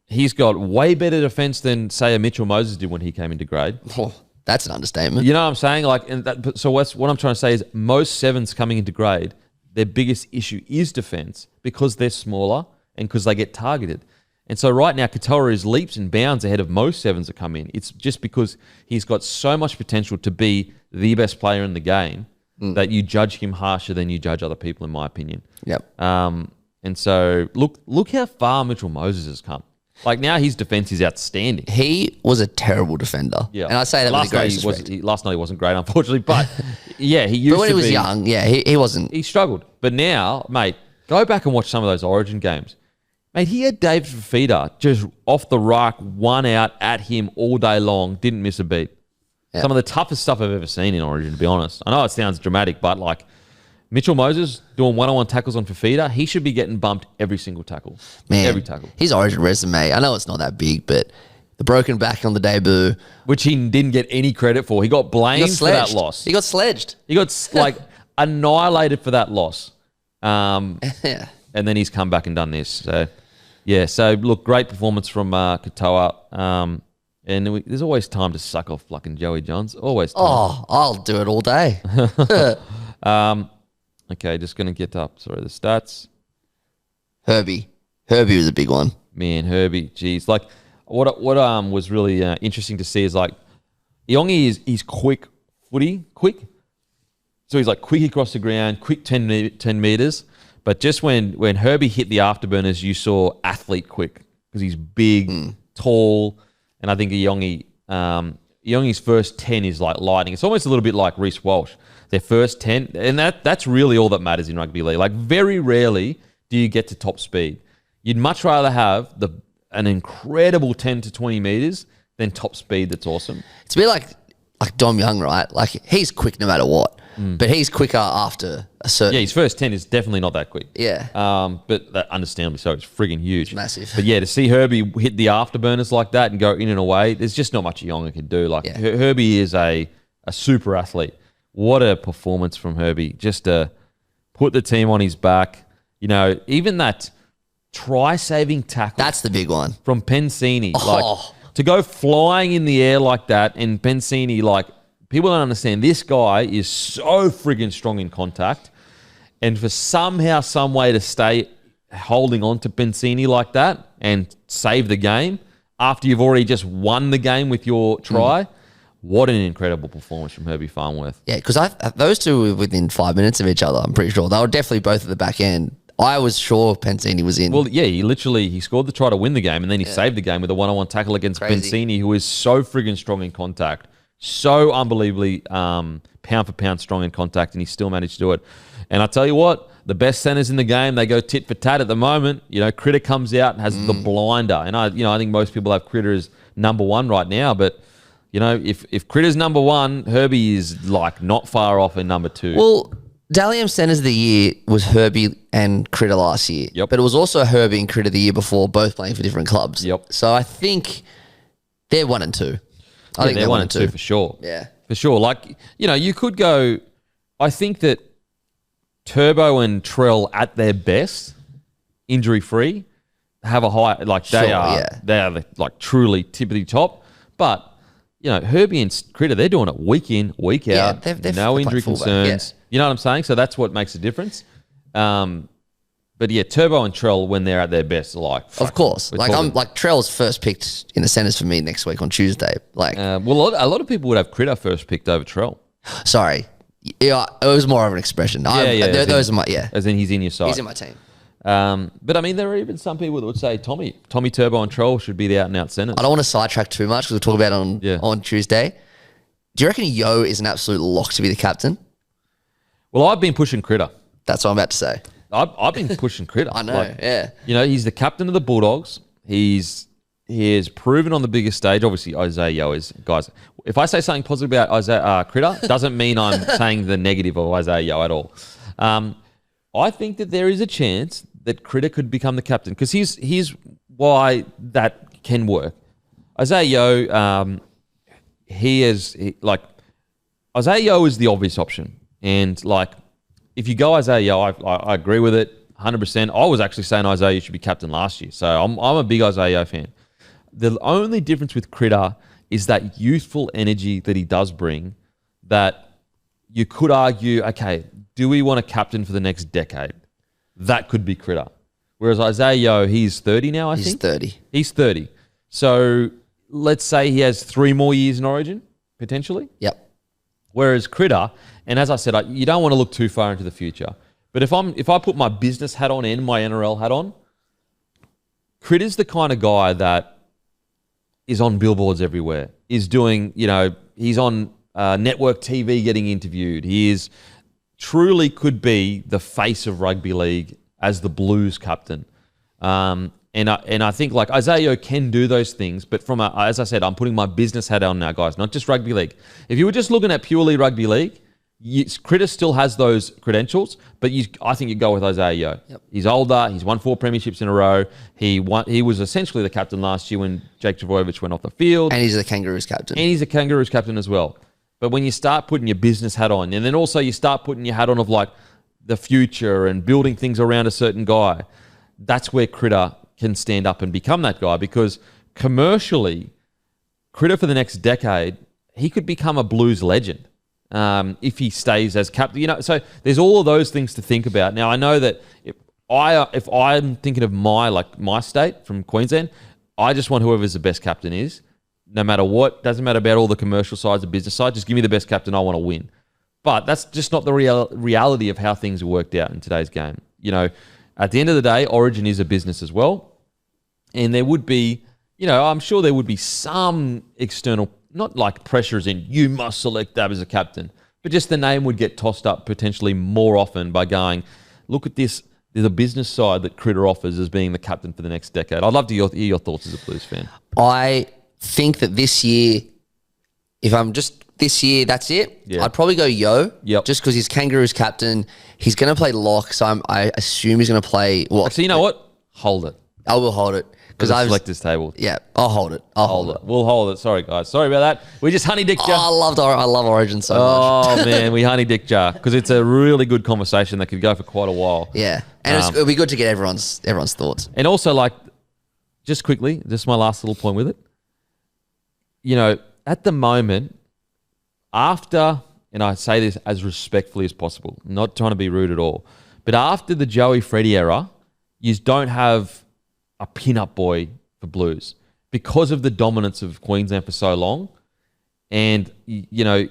he's got way better defense than, say, a Mitchell Moses did when he came into grade. Oh, that's an understatement. You know what I'm saying? So what I'm trying to say is most sevens coming into grade, their biggest issue is defense because they're smaller and because they get targeted. And so right now, Katoa is leaps and bounds ahead of most sevens that come in. It's just because he's got so much potential to be the best player in the game that you judge him harsher than you judge other people, in my opinion. Yep. And so look how far Mitchell Moses has come. Now his defense is outstanding. He was a terrible defender. Yeah. And I say that last night he wasn't great, unfortunately. But yeah, he used to be. But when he was young, he wasn't. He struggled. But now, mate, go back and watch some of those Origin games. Mate, he had David Fafita just off the rack, one out at him all day long, didn't miss a beat. Yeah. Some of the toughest stuff I've ever seen in Origin, to be honest. I know it sounds dramatic, but Mitchell Moses doing one-on-one tackles on Fafita, he should be getting bumped every single tackle. Man, every tackle. His Origin resume, I know it's not that big, but the broken back on the debut. Which he didn't get any credit for. He got blamed for that loss. He got sledged. He got annihilated for that loss. And then he's come back and done this. So, yeah. So, look, great performance from Katoa. And there's always time to suck off fucking Joey Johns. Always time. Oh, I'll do it all day. Okay, just going to get up. Sorry, the stats. Herbie was a big one. Man, Herbie, geez. What was really interesting to see is Iongi is quick footy, quick. So he's quick across the ground, quick 10 metres. But just when Herbie hit the afterburners, you saw athlete quick because he's big, tall, and I think Iongi's first 10 is lightning. It's almost a little bit like Reece Walsh. Their first 10, and that's really all that matters in rugby league. Very rarely do you get to top speed. You'd much rather have an incredible 10 to 20 metres than top speed that's awesome. It's a bit like Dom Young, right? He's quick no matter what, but he's quicker after a certain... Yeah, his first 10 is definitely not that quick. Yeah. But that, understandably so, it's friggin' huge. It's massive. But yeah, to see Herbie hit the afterburners like that and go in and away, there's just not much Yonga can do. Herbie is a super athlete. What a performance from Herbie. Just to put the team on his back. Even that try-saving tackle. That's the big one. From Pensini. To go flying in the air like that, and Pensini, people don't understand. This guy is so friggin' strong in contact. And for somehow, some way to stay holding on to Pensini like that and save the game after you've already just won the game with your try, what an incredible performance from Herbie Farnworth. Yeah, because those two were within 5 minutes of each other, I'm pretty sure. They were definitely both at the back end. I was sure Pensini was in. Well, yeah, he scored the try to win the game, and then he saved the game with a one-on-one tackle against Pensini, who is so friggin' strong in contact. So unbelievably pound for pound strong in contact, and he still managed to do it. And I tell you what, the best centers in the game, they go tit for tat at the moment. You know, Critter comes out and has the blinder. And I think most people have Critter as number one right now. But, you know, if Critter's number one, Herbie is like not far off in number two. Well, Dally M Centers of the Year was Herbie and Critter last year. Yep. But it was also Herbie and Critter the year before, both playing for different clubs. Yep. So I think they're 1 and 2. I think they're 1 and 2 for sure. Yeah. For sure. Like, you know, you could go, I think that Turbo and Trell at their best, injury free, have a high, like they are like truly tippity top. But, you know, Herbie and Critter, they're doing it week in, week out. No injury concerns. Yeah. You know what I'm saying? So that's what makes a difference. But yeah, Turbo and Trell, when they're at their best, are like, of course. Like Trell's first picked in the centers for me next week on Tuesday. Like, well, a lot of people would have Critter first picked over Trell. Sorry, yeah, it was more of an expression. Those are my As in, he's in your side. He's in my team. But I mean, there are even some people that would say Tommy Turbo and Trell should be the out and out centers. I don't want to sidetrack too much because we'll talk about it on Tuesday. Do you reckon Yo is an absolute lock to be the captain? Well, I've been pushing Critter. That's what I'm about to say. I've been pushing Critter. I know, yeah. You know, he's the captain of the Bulldogs. He has proven on the biggest stage. Obviously, Isaiah is. Guys, if I say something positive about Critter, doesn't mean I'm saying the negative of Isaiah at all. I think that there is a chance that Critter could become the captain because here's why that can work. Isaiah, Isaiah is the obvious option. And like, if you go Isaiah, I agree with it 100%. I was actually saying Isaiah should be captain last year. So I'm a big Isaiah fan. The only difference with Critter is that youthful energy that he does bring that you could argue, okay, do we want a captain for the next decade? That could be Critter. Whereas Isaiah, he's 30 now, I think. He's 30. So let's say he has 3 more years in Origin, potentially. Yep. Whereas Critter, and as I said, you don't want to look too far into the future. But if I put my business hat on and my NRL hat on, Critter's the kind of guy that is on billboards everywhere. Is doing, you know, he's on network TV getting interviewed. He is truly could be the face of rugby league as the Blues captain. And I think like Isaiah can do those things, but as I said, I'm putting my business hat on now, guys, not just rugby league. If you were just looking at purely rugby league, Critter still has those credentials, but I think you go with Isaiah. Yep. He's older. He's won 4 premierships in a row. He was essentially the captain last year when Jake Trbojevic went off the field. And he's the Kangaroos captain. And he's the Kangaroos captain as well. But when you start putting your business hat on, and then also you start putting your hat on of like the future and building things around a certain guy, that's where Critter can stand up and become that guy, because commercially, Critter for the next decade, he could become a Blues legend if he stays as captain. You know, so there's all of those things to think about. Now, I know that if I'm thinking of my state from Queensland, I just want whoever's the best captain is, no matter what. Doesn't matter about all the commercial sides, the business side. Just give me the best captain. I want to win. But that's just not the reality of how things are worked out in today's game. You know, at the end of the day, Origin is a business as well. And there would be, you know, I'm sure there would be some external, not like pressures in, you must select Dab as a captain, but just the name would get tossed up potentially more often by going, look at this, there's a business side that Critter offers as being the captain for the next decade. I'd love to hear your thoughts as a Blues fan. I think that this year, that's it. Yeah. I'd probably go Yo. Yep. Just because he's Kangaroos captain. He's going to play lock, so I assume he's going to play what? So you know what? Hold it. I will hold it. Because I've selectors table. Yeah, I'll hold it. I'll hold it. We'll hold it. Sorry, guys. Sorry about that. We just honey dicked you. I love Origin so much. Oh, man. We honey dicked you. Because it's a really good conversation that could go for quite a while. Yeah. And it'll be good to get everyone's thoughts. And also, like, just quickly, just my last little point with it. You know, at the moment, after, and I say this as respectfully as possible, not trying to be rude at all, but after the Joey Freddie era, you don't have a pin-up boy for Blues because of the dominance of Queensland for so long. And, you know,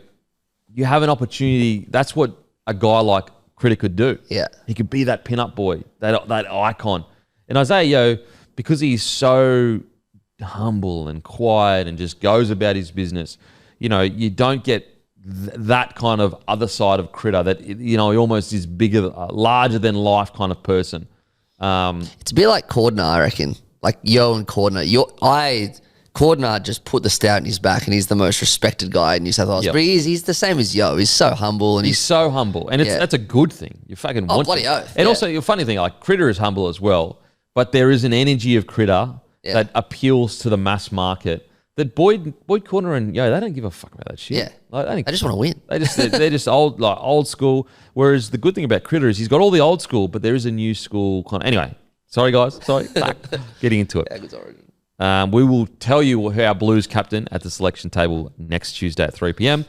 you have an opportunity. That's what a guy like Critter could do. Yeah. He could be that pin-up boy, that icon. And Isaiah, because he's so humble and quiet and just goes about his business, you don't get that kind of other side of Critter that, he almost is bigger, larger than life kind of person. It's a bit like Cordner, I reckon. Like Yo and Cordner. Cordner just put the stout in his back, and he's the most respected guy in New South Wales. Yep. But he's the same as Yo. He's so humble, and he's so humble, and that's a good thing. You fucking want bloody it. oath. And also, the funny thing, like Critter is humble as well, but there is an energy of Critter that appeals to the mass market. That Boyd Cordner and Yo, they don't give a fuck about that shit. Yeah, like, they just want to win. They're just old school. Whereas the good thing about Critter is he's got all the old school, but there is a new school kind of. Anyway, sorry guys, back getting into it. Good origin. We will tell you who our Blues captain at the selection table next Tuesday at 3 p.m.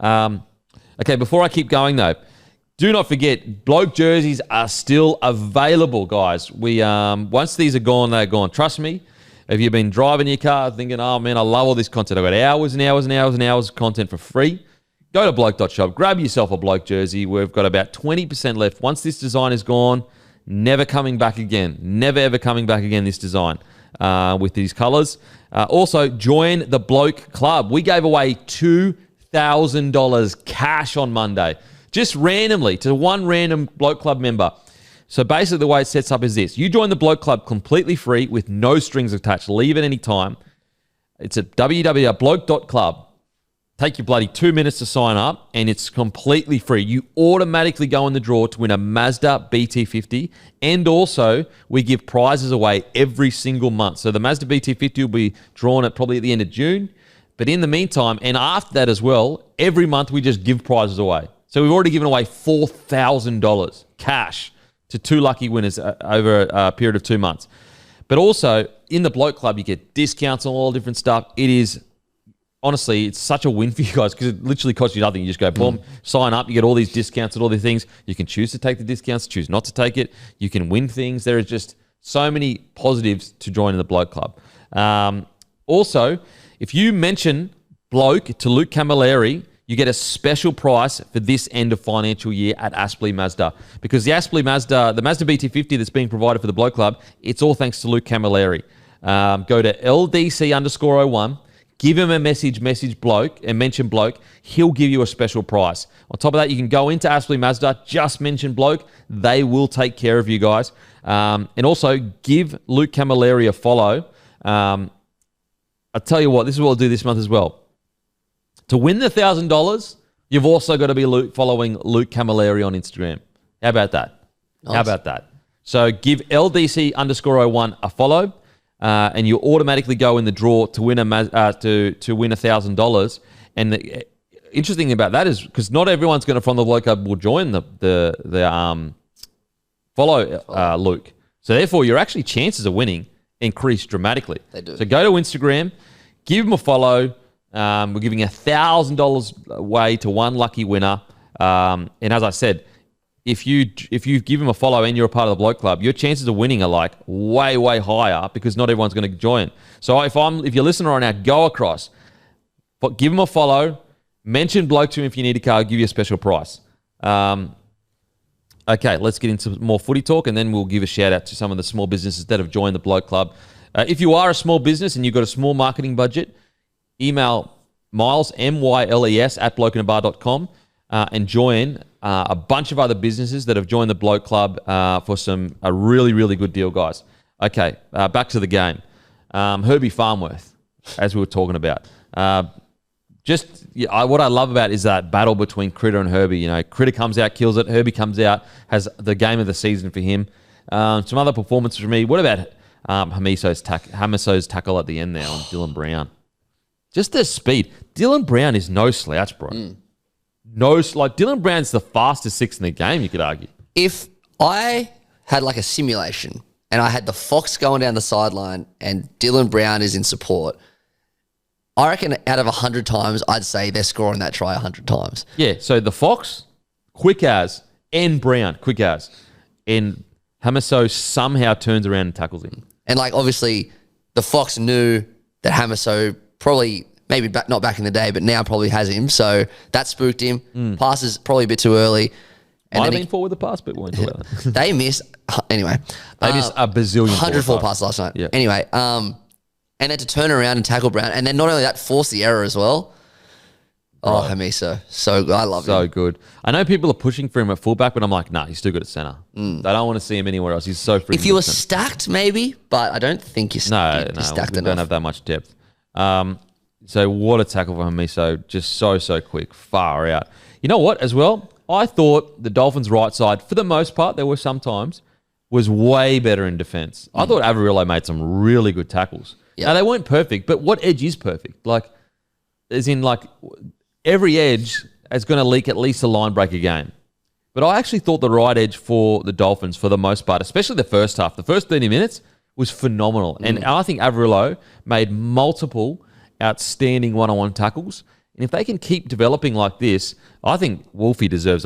Okay, before I keep going though, do not forget, bloke jerseys are still available, guys. We once these are gone, they're gone. Trust me. If you've been driving your car thinking, oh man, I love all this content, I've got hours and hours and hours and hours of content for free, go to bloke.shop, grab yourself a bloke jersey. We've got about 20% left. Once this design is gone, never coming back again. Never ever coming back again, this design. With these colours. Also, join the Bloke Club. We gave away $2,000 cash on Monday, just randomly to one random Bloke Club member. So basically the way it sets up is this. You join the Bloke Club completely free with no strings attached. Leave at any time. It's at www.bloke.club. Take your bloody 2 minutes to sign up, and it's completely free. You automatically go in the draw to win a Mazda BT50, and also we give prizes away every single month. So the Mazda BT50 will be drawn probably at the end of June, but in the meantime, and after that as well, every month we just give prizes away. So we've already given away $4,000 cash to 2 lucky winners over a period of 2 months. But also, in the Bloke Club, you get discounts on all different stuff. It is... Honestly, it's such a win for you guys because it literally costs you nothing. You just go, boom, sign up. You get all these discounts and all these things. You can choose to take the discounts, choose not to take it. You can win things. There is just so many positives to joining the Bloke Club. Also, if you mention Bloke to Luke Camilleri, you get a special price for this end of financial year at Aspley Mazda. Because the Aspley Mazda, the Mazda BT50 that's being provided for the Bloke Club, it's all thanks to Luke Camilleri. Go to LDC_01. Give him a message Bloke, and mention Bloke. He'll give you a special price. On top of that, you can go into Aspley Mazda, just mention Bloke. They will take care of you guys. And also, give Luke Camilleri a follow. I'll tell you what, this is what we'll do this month as well. To win the $1,000, you've also got to be following Luke Camilleri on Instagram. How about that? Nice. How about that? So give LDC_01 a follow. And you automatically go in the draw to win to win $1,000. And the interesting thing about that is because not everyone's going to from the Bloke Club will join the follow Luke. So therefore, your actually chances of winning increase dramatically. They do. So go to Instagram, give them a follow. We're giving $1,000 away to one lucky winner. And as I said, if you give him a follow and you're a part of the Bloke Club, your chances of winning are like way, way higher because not everyone's going to join. So if you're listening right now, go across, but give him a follow, mention Bloke to him if you need a car, I'll give you a special price. Okay, let's get into more footy talk, and then we'll give a shout out to some of the small businesses that have joined the Bloke Club. If you are a small business and you've got a small marketing budget, email Miles, MYLES, @blokeinabar.com and join a bunch of other businesses that have joined the Bloke Club for a really, really good deal, guys. Okay, back to the game. Herbie Farnworth, as we were talking about. What I love about is that battle between Critter and Herbie. You know, Critter comes out, kills it. Herbie comes out, has the game of the season for him. Some other performances for me. What about Hamiso's tackle at the end there on Dylan Brown? Just the speed. Dylan Brown is no slouch, bro. Dylan Brown's the fastest 6 in the game, you could argue. If I had like a simulation and I had the Fox going down the sideline and Dylan Brown is in support, I reckon out of 100 times, I'd say they're scoring that try 100 times. Yeah, so the Fox, quick as, and Brown, quick as. And Hamiso somehow turns around and tackles him. And like obviously the Fox knew that Hamiso probably... maybe not back in the day, but now probably has him. So that spooked him. Passes probably a bit too early. And Might have been forward the pass, but weren't too early. They missed. Anyway. They missed a bazillion 104 passes last night. Yeah. Anyway, and then to turn around and tackle Brown. And then not only that, force the error as well. Oh, Hamiso. So good. I love him. So good. I know people are pushing for him at fullback, but I'm like, nah, he's too good at centre. They don't want to see him anywhere else. He's so freaking If you were good at centre. stacked, maybe, but I don't think you're stacked we enough. don't have that much depth. So what a tackle for Hamiso. Just so quick. Far out. You know what, as well? I thought the Dolphins' right side, for the most part, there were some times, was way better in defence. I thought Averillo made some really good tackles. Yep. Now, they weren't perfect, but what edge is perfect? Like, as in, like, every edge is going to leak at least a line break a game. But I actually thought the right edge for the Dolphins, for the most part, especially the first half, the first 30 minutes, was phenomenal. And I think Averillo made multiple outstanding one-on-one tackles. And if they can keep developing like this, I think Wolfie deserves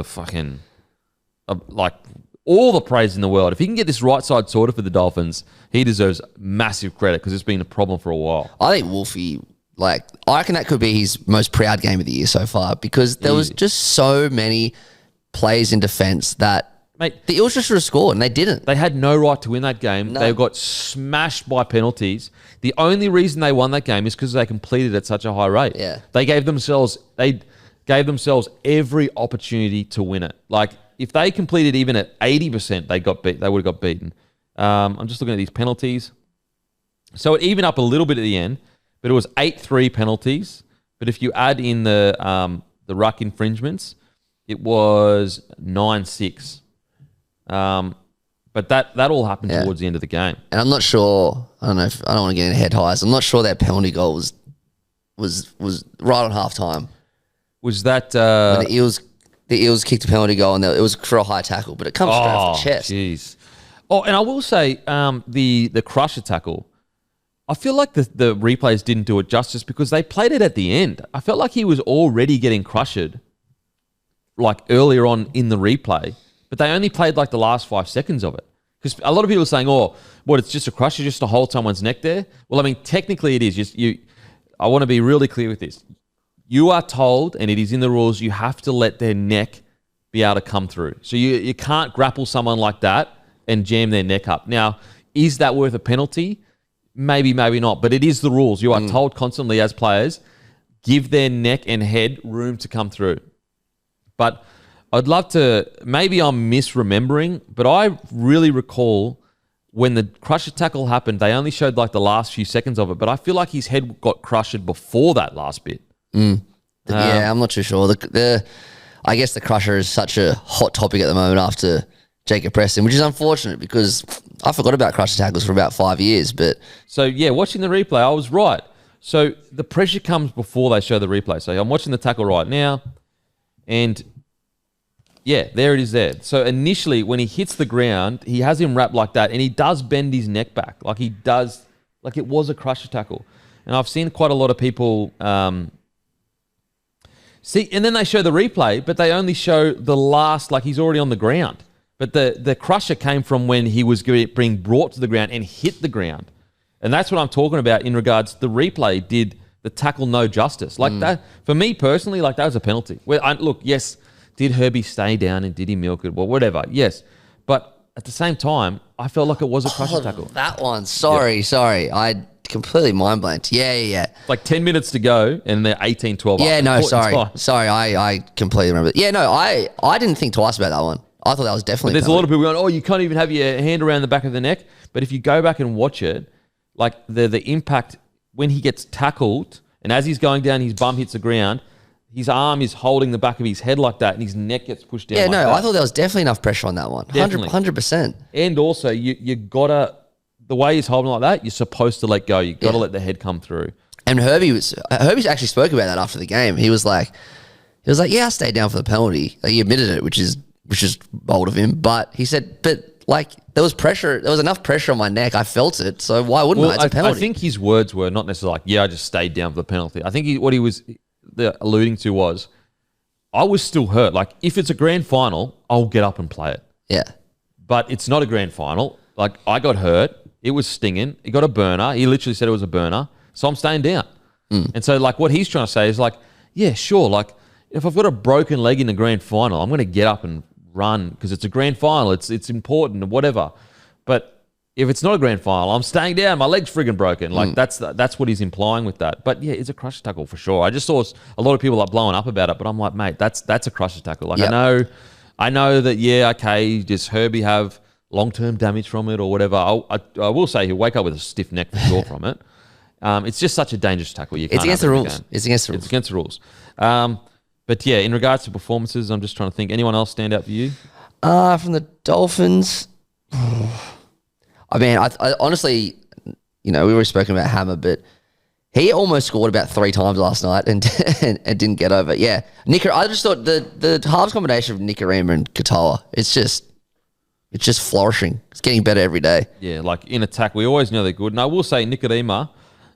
all the praise in the world. If he can get this right side sorted for the Dolphins, he deserves massive credit because it's been a problem for a while. I think Wolfie, I reckon that could be his most proud game of the year so far because there was just so many plays in defence that Mate, the Eels just should have scored and they didn't. They had no right to win that game. No. They got smashed by penalties. The only reason they won that game is because they completed at such a high rate. Yeah. They gave themselves every opportunity to win it. Like, if they completed even at 80%, they would have got beaten. I'm just looking at these penalties. So it evened up a little bit at the end, but it was 8-3 penalties. But if you add in the ruck infringements, it was 9-6. But that all happened towards the end of the game. And I'm not sure. I don't want to get into head highs. I'm not sure their penalty goal was right on halftime. Was that When the Eels kicked a penalty goal and it was for a high tackle, but it comes straight off the chest. Jeez. Oh, and I will say the crusher tackle. I feel like the replays didn't do it justice because they played it at the end. I felt like he was already getting crushed, like earlier on in the replay, but they only played like the last 5 seconds of it. Because a lot of people are saying, "Oh, what? It's just a crusher, just to hold someone's neck there." Well, I mean, technically it is. I want to be really clear with this. You are told, and it is in the rules, you have to let their neck be able to come through. So you can't grapple someone like that and jam their neck up. Now, is that worth a penalty? Maybe, maybe not. But it is the rules. You are told constantly as players, give their neck and head room to come through. But I'd love to, maybe I'm misremembering, but I really recall when the crusher tackle happened, they only showed like the last few seconds of it, but I feel like his head got crushed before that last bit. Yeah, I'm not too sure. I guess the crusher is such a hot topic at the moment after Jacob Preston, which is unfortunate because I forgot about crusher tackles for about 5 years. But so yeah, watching the replay, I was right. So the pressure comes before they show the replay. So I'm watching the tackle right now, and yeah, there it is there. So initially, when he hits the ground, he has him wrapped like that, and he does bend his neck back, like it was a crusher tackle. And I've seen quite a lot of people see, and then they show the replay, but they only show the last, like he's already on the ground. But the crusher came from when he was being brought to the ground and hit the ground. And that's what I'm talking about in regards to the replay did the tackle no justice. Like that, for me personally, like that was a penalty. Look, yes, did Herbie stay down and did he milk it? Well, whatever, yes. But at the same time, I felt like it was a crusher tackle. That one, sorry. I completely mind blanked. Yeah. Like 10 minutes to go and they're 18-12 Yeah, up. no, sorry. I completely remember. Yeah, no, I didn't think twice about that one. I thought that was definitely. But there's a lot of people going, "Oh, you can't even have your hand around the back of the neck." But if you go back and watch it, like the impact when he gets tackled and as he's going down, his bum hits the ground, his arm is holding the back of his head like that, and his neck gets pushed down. Yeah, like no, that. I thought there was definitely enough pressure on that one. Definitely. 100%. And also, you gotta, the way he's holding like that, you're supposed to let go. You gotta let the head come through. And Herbie actually spoke about that after the game. He was like, yeah, I stayed down for the penalty. He admitted it, which is bold of him. But he said, like there was pressure. There was enough pressure on my neck. I felt it. So why wouldn't I? It's a penalty. I think his words were not necessarily like, "Yeah, I just stayed down for the penalty." I think what he was alluding to was, I was still hurt. Like if it's a grand final, I'll get up and play it. Yeah. But it's not a grand final. Like I got hurt. It was stinging. He got a burner. He literally said it was a burner. So I'm staying down. And so like what he's trying to say is like, yeah, sure. Like if I've got a broken leg in the grand final, I'm going to get up and run because it's a grand final. It's important or whatever. But if it's not a grand final, I'm staying down. My leg's friggin' broken. Like that's what he's implying with that. But yeah, it's a crusher tackle for sure. I just saw a lot of people like blowing up about it, but I'm like, mate, that's a crusher tackle. Like I know that. Yeah, okay. Does Herbie have long-term damage from it or whatever? I will say he'll wake up with a stiff neck for sure from it. It's just such a dangerous tackle. It's against the rules. It's against the rules. It's against the rules. But yeah, in regards to performances, I'm just trying to think. Anyone else stand out for you? From the Dolphins. I mean, I honestly, we were speaking about Hammer, but he almost scored about 3 times last night and didn't get over it. Yeah, I just thought the halves combination of Nikorima and Katoa, it's just flourishing. It's getting better every day. Yeah, like in attack, we always know they're good. And I will say Nikorima,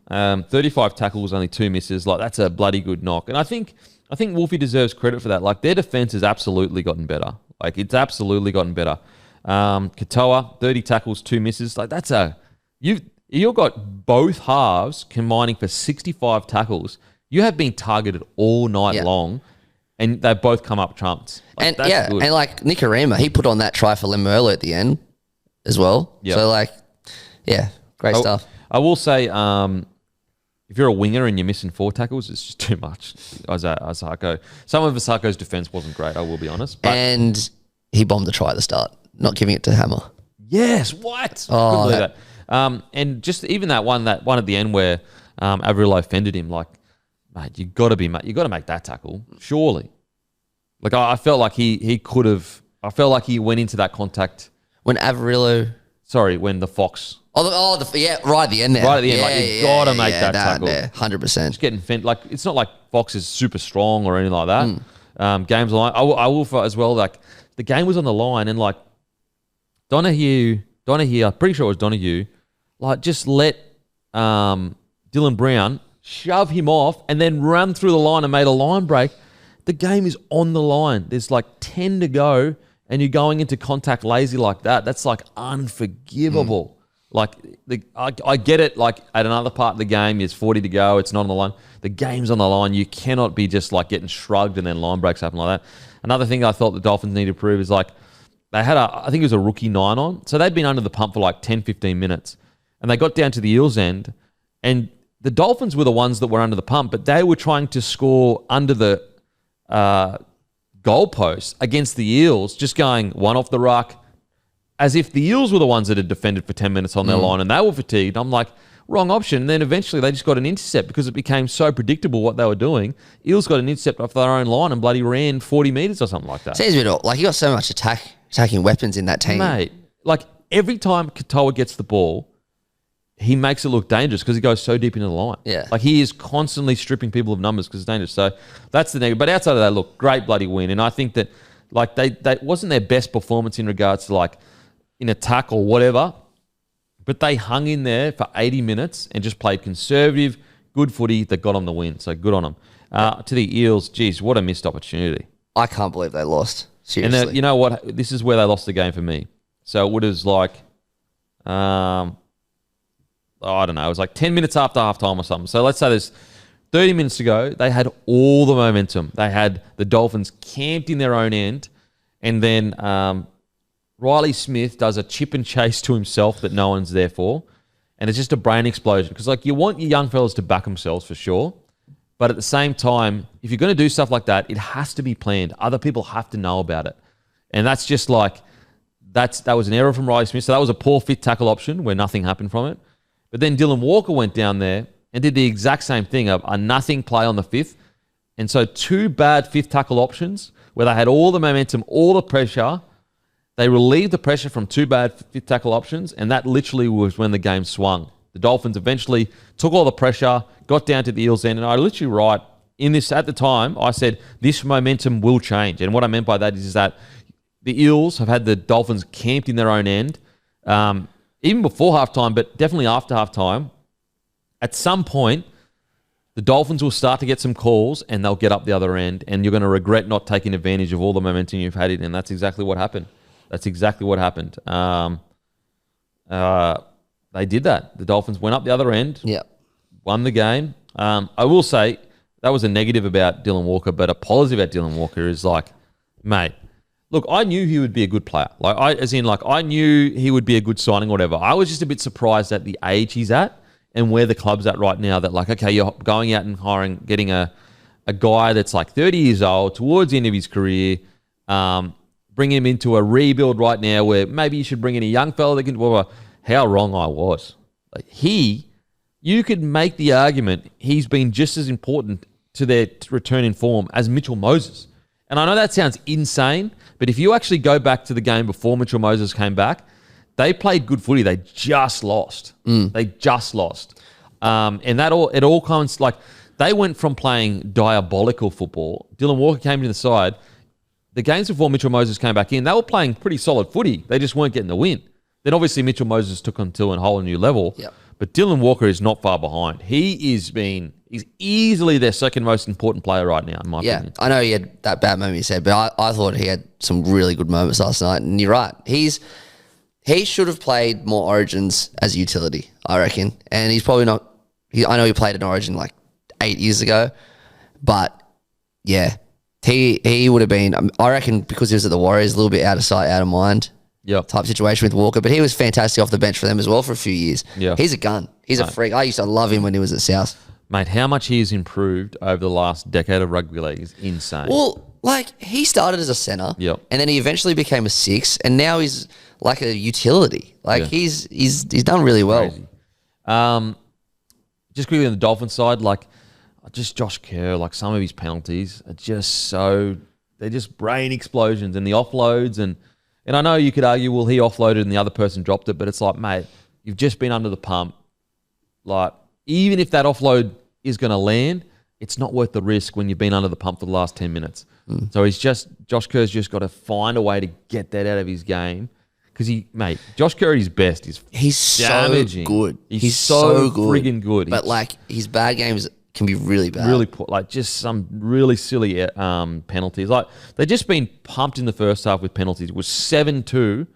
35 tackles, only 2 misses. Like that's a bloody good knock. And I think Wolfie deserves credit for that. Like their defense has absolutely gotten better. Like it's absolutely gotten better. Katoa, 30 tackles, 2 misses. Like that's you've got both halves combining for 65 tackles. You have been targeted all night long, and they've both come up trumps. Like, that's good. And like Nikorima, he put on that try for Lemuelu at the end as well. Yep. So like, great stuff. I will say, if you're a winger and you're missing 4 tackles, it's just too much. Isaiya, some of Isako's defense wasn't great, I will be honest. But and he bombed the try at the start, not giving it to Hammer. Yes, what? Oh, couldn't believe that. And just even that one at the end where Averillo offended him, like, mate, you got to make that tackle, surely. Like I felt like he could have. I felt like he went into that contact when Averillo. Sorry, when the Fox. Right at the end there. Right at the end, you got to make that tackle. 100%. Just getting fent. Like it's not like Fox is super strong or anything like that. Game's on the line. I will as well. Like the game was on the line, and like Donahue. I'm pretty sure it was Donahue. Like just let Dylan Brown shove him off and then run through the line and made a line break. The game is on the line. There's like 10 to go, and you're going into contact lazy like that. That's like unforgivable. Like I get it. Like at another part of the game, there's 40 to go. It's not on the line. The game's on the line. You cannot be just like getting shrugged and then line breaks happen like that. Another thing I thought the Dolphins need to prove is like they had I think it was a rookie 9 on. So they'd been under the pump for like 10, 15 minutes, and they got down to the Eels end, and the Dolphins were the ones that were under the pump, but they were trying to score under the goalpost against the Eels, just going one off the ruck, as if the Eels were the ones that had defended for 10 minutes on their line and they were fatigued. I'm like, wrong option. And then eventually they just got an intercept because it became so predictable what they were doing. Eels got an intercept off their own line and bloody ran 40 metres or something like that. Seems a bit like you got so much attacking weapons in that team. Mate, like every time Katoa gets the ball, he makes it look dangerous because he goes so deep into the line. Yeah. Like he is constantly stripping people of numbers because it's dangerous. So that's the negative. But outside of that, look, great bloody win. And I think that like they wasn't their best performance in regards to like in attack or whatever, but they hung in there for 80 minutes and just played conservative, good footy that got on the win. So good on them. To the Eels, geez, what a missed opportunity. I can't believe they lost. Seriously. And you know what? This is where they lost the game for me. So it was like, I don't know. It was like 10 minutes after halftime or something. So let's say there's 30 minutes to go. They had all the momentum. They had the Dolphins camped in their own end. And then Riley Smith does a chip and chase to himself that no one's there for. And it's just a brain explosion. Because like you want your young fellas to back themselves for sure. But at the same time, if you're going to do stuff like that, it has to be planned. Other people have to know about it. And that's just like, that was an error from Riley Smith. So that was a poor fit tackle option where nothing happened from it. But then Dylan Walker went down there and did the exact same thing, a nothing play on the fifth. And so 2 bad fifth tackle options where they had all the momentum, all the pressure. They relieved the pressure from 2 bad fifth tackle options, and that literally was when the game swung. The Dolphins eventually took all the pressure, got down to the Eels end, and I literally at the time, I said, this momentum will change. And what I meant by that is that the Eels have had the Dolphins camped in their own end, even before halftime, but definitely after halftime. At some point, the Dolphins will start to get some calls and they'll get up the other end, and you're going to regret not taking advantage of all the momentum you've had, and that's exactly what happened. That's exactly what happened. They did that. The Dolphins went up the other end, won the game. I will say that was a negative about Dylan Walker, but a positive about Dylan Walker is like, mate, look, I knew he would be a good player. I knew he would be a good signing, or whatever. I was just a bit surprised at the age he's at and where the club's at right now. That like, okay, you're going out and getting a guy that's like 30 years old towards the end of his career, bring him into a rebuild right now where maybe you should bring in a young fella that can. Well, how wrong I was. Like you could make the argument he's been just as important to their return in form as Mitchell Moses. And I know that sounds insane, but if you actually go back to the game before Mitchell Moses came back, they played good footy. They just lost. They just lost. And it all comes like they went from playing diabolical football. Dylan Walker came to the side. The games before Mitchell Moses came back in, they were playing pretty solid footy. They just weren't getting the win. Then obviously Mitchell Moses took them to a whole new level. Yep. But Dylan Walker is not far behind. He's easily their second most important player right now, in my opinion. I know he had that bad moment you said, but I thought he had some really good moments last night. And you're right. He should have played more Origins as a utility, I reckon. And he's probably not. I know he played an Origin like 8 years ago, but yeah, he would have been. I reckon because he was at the Warriors, a little bit out of sight, out of mind. Type situation with Walker, but he was fantastic off the bench for them as well for a few years. Yeah. He's a gun. He's a freak. I used to love him when he was at South. Mate, how much he has improved over the last decade of rugby league is insane. Well, like he started as a centre, and then he eventually became a 6, and now he's like a utility. Like he's done really well. Crazy. Just quickly on the Dolphins side, like just Josh Kerr, like some of his penalties are just they're just brain explosions and the offloads and I know you could argue, well, he offloaded and the other person dropped it, but it's like, mate, you've just been under the pump. Like, even if that offload is going to land, it's not worth the risk when you've been under the pump for the last 10 minutes. So Josh Kerr's just got to find a way to get that out of his game. Because Josh Kerr at his best is damaging. So good. He's so friggin' good. But like his bad games can be really bad. Really poor, like just some really silly penalties. Like they've just been pumped in the first half with penalties. It was 7-2.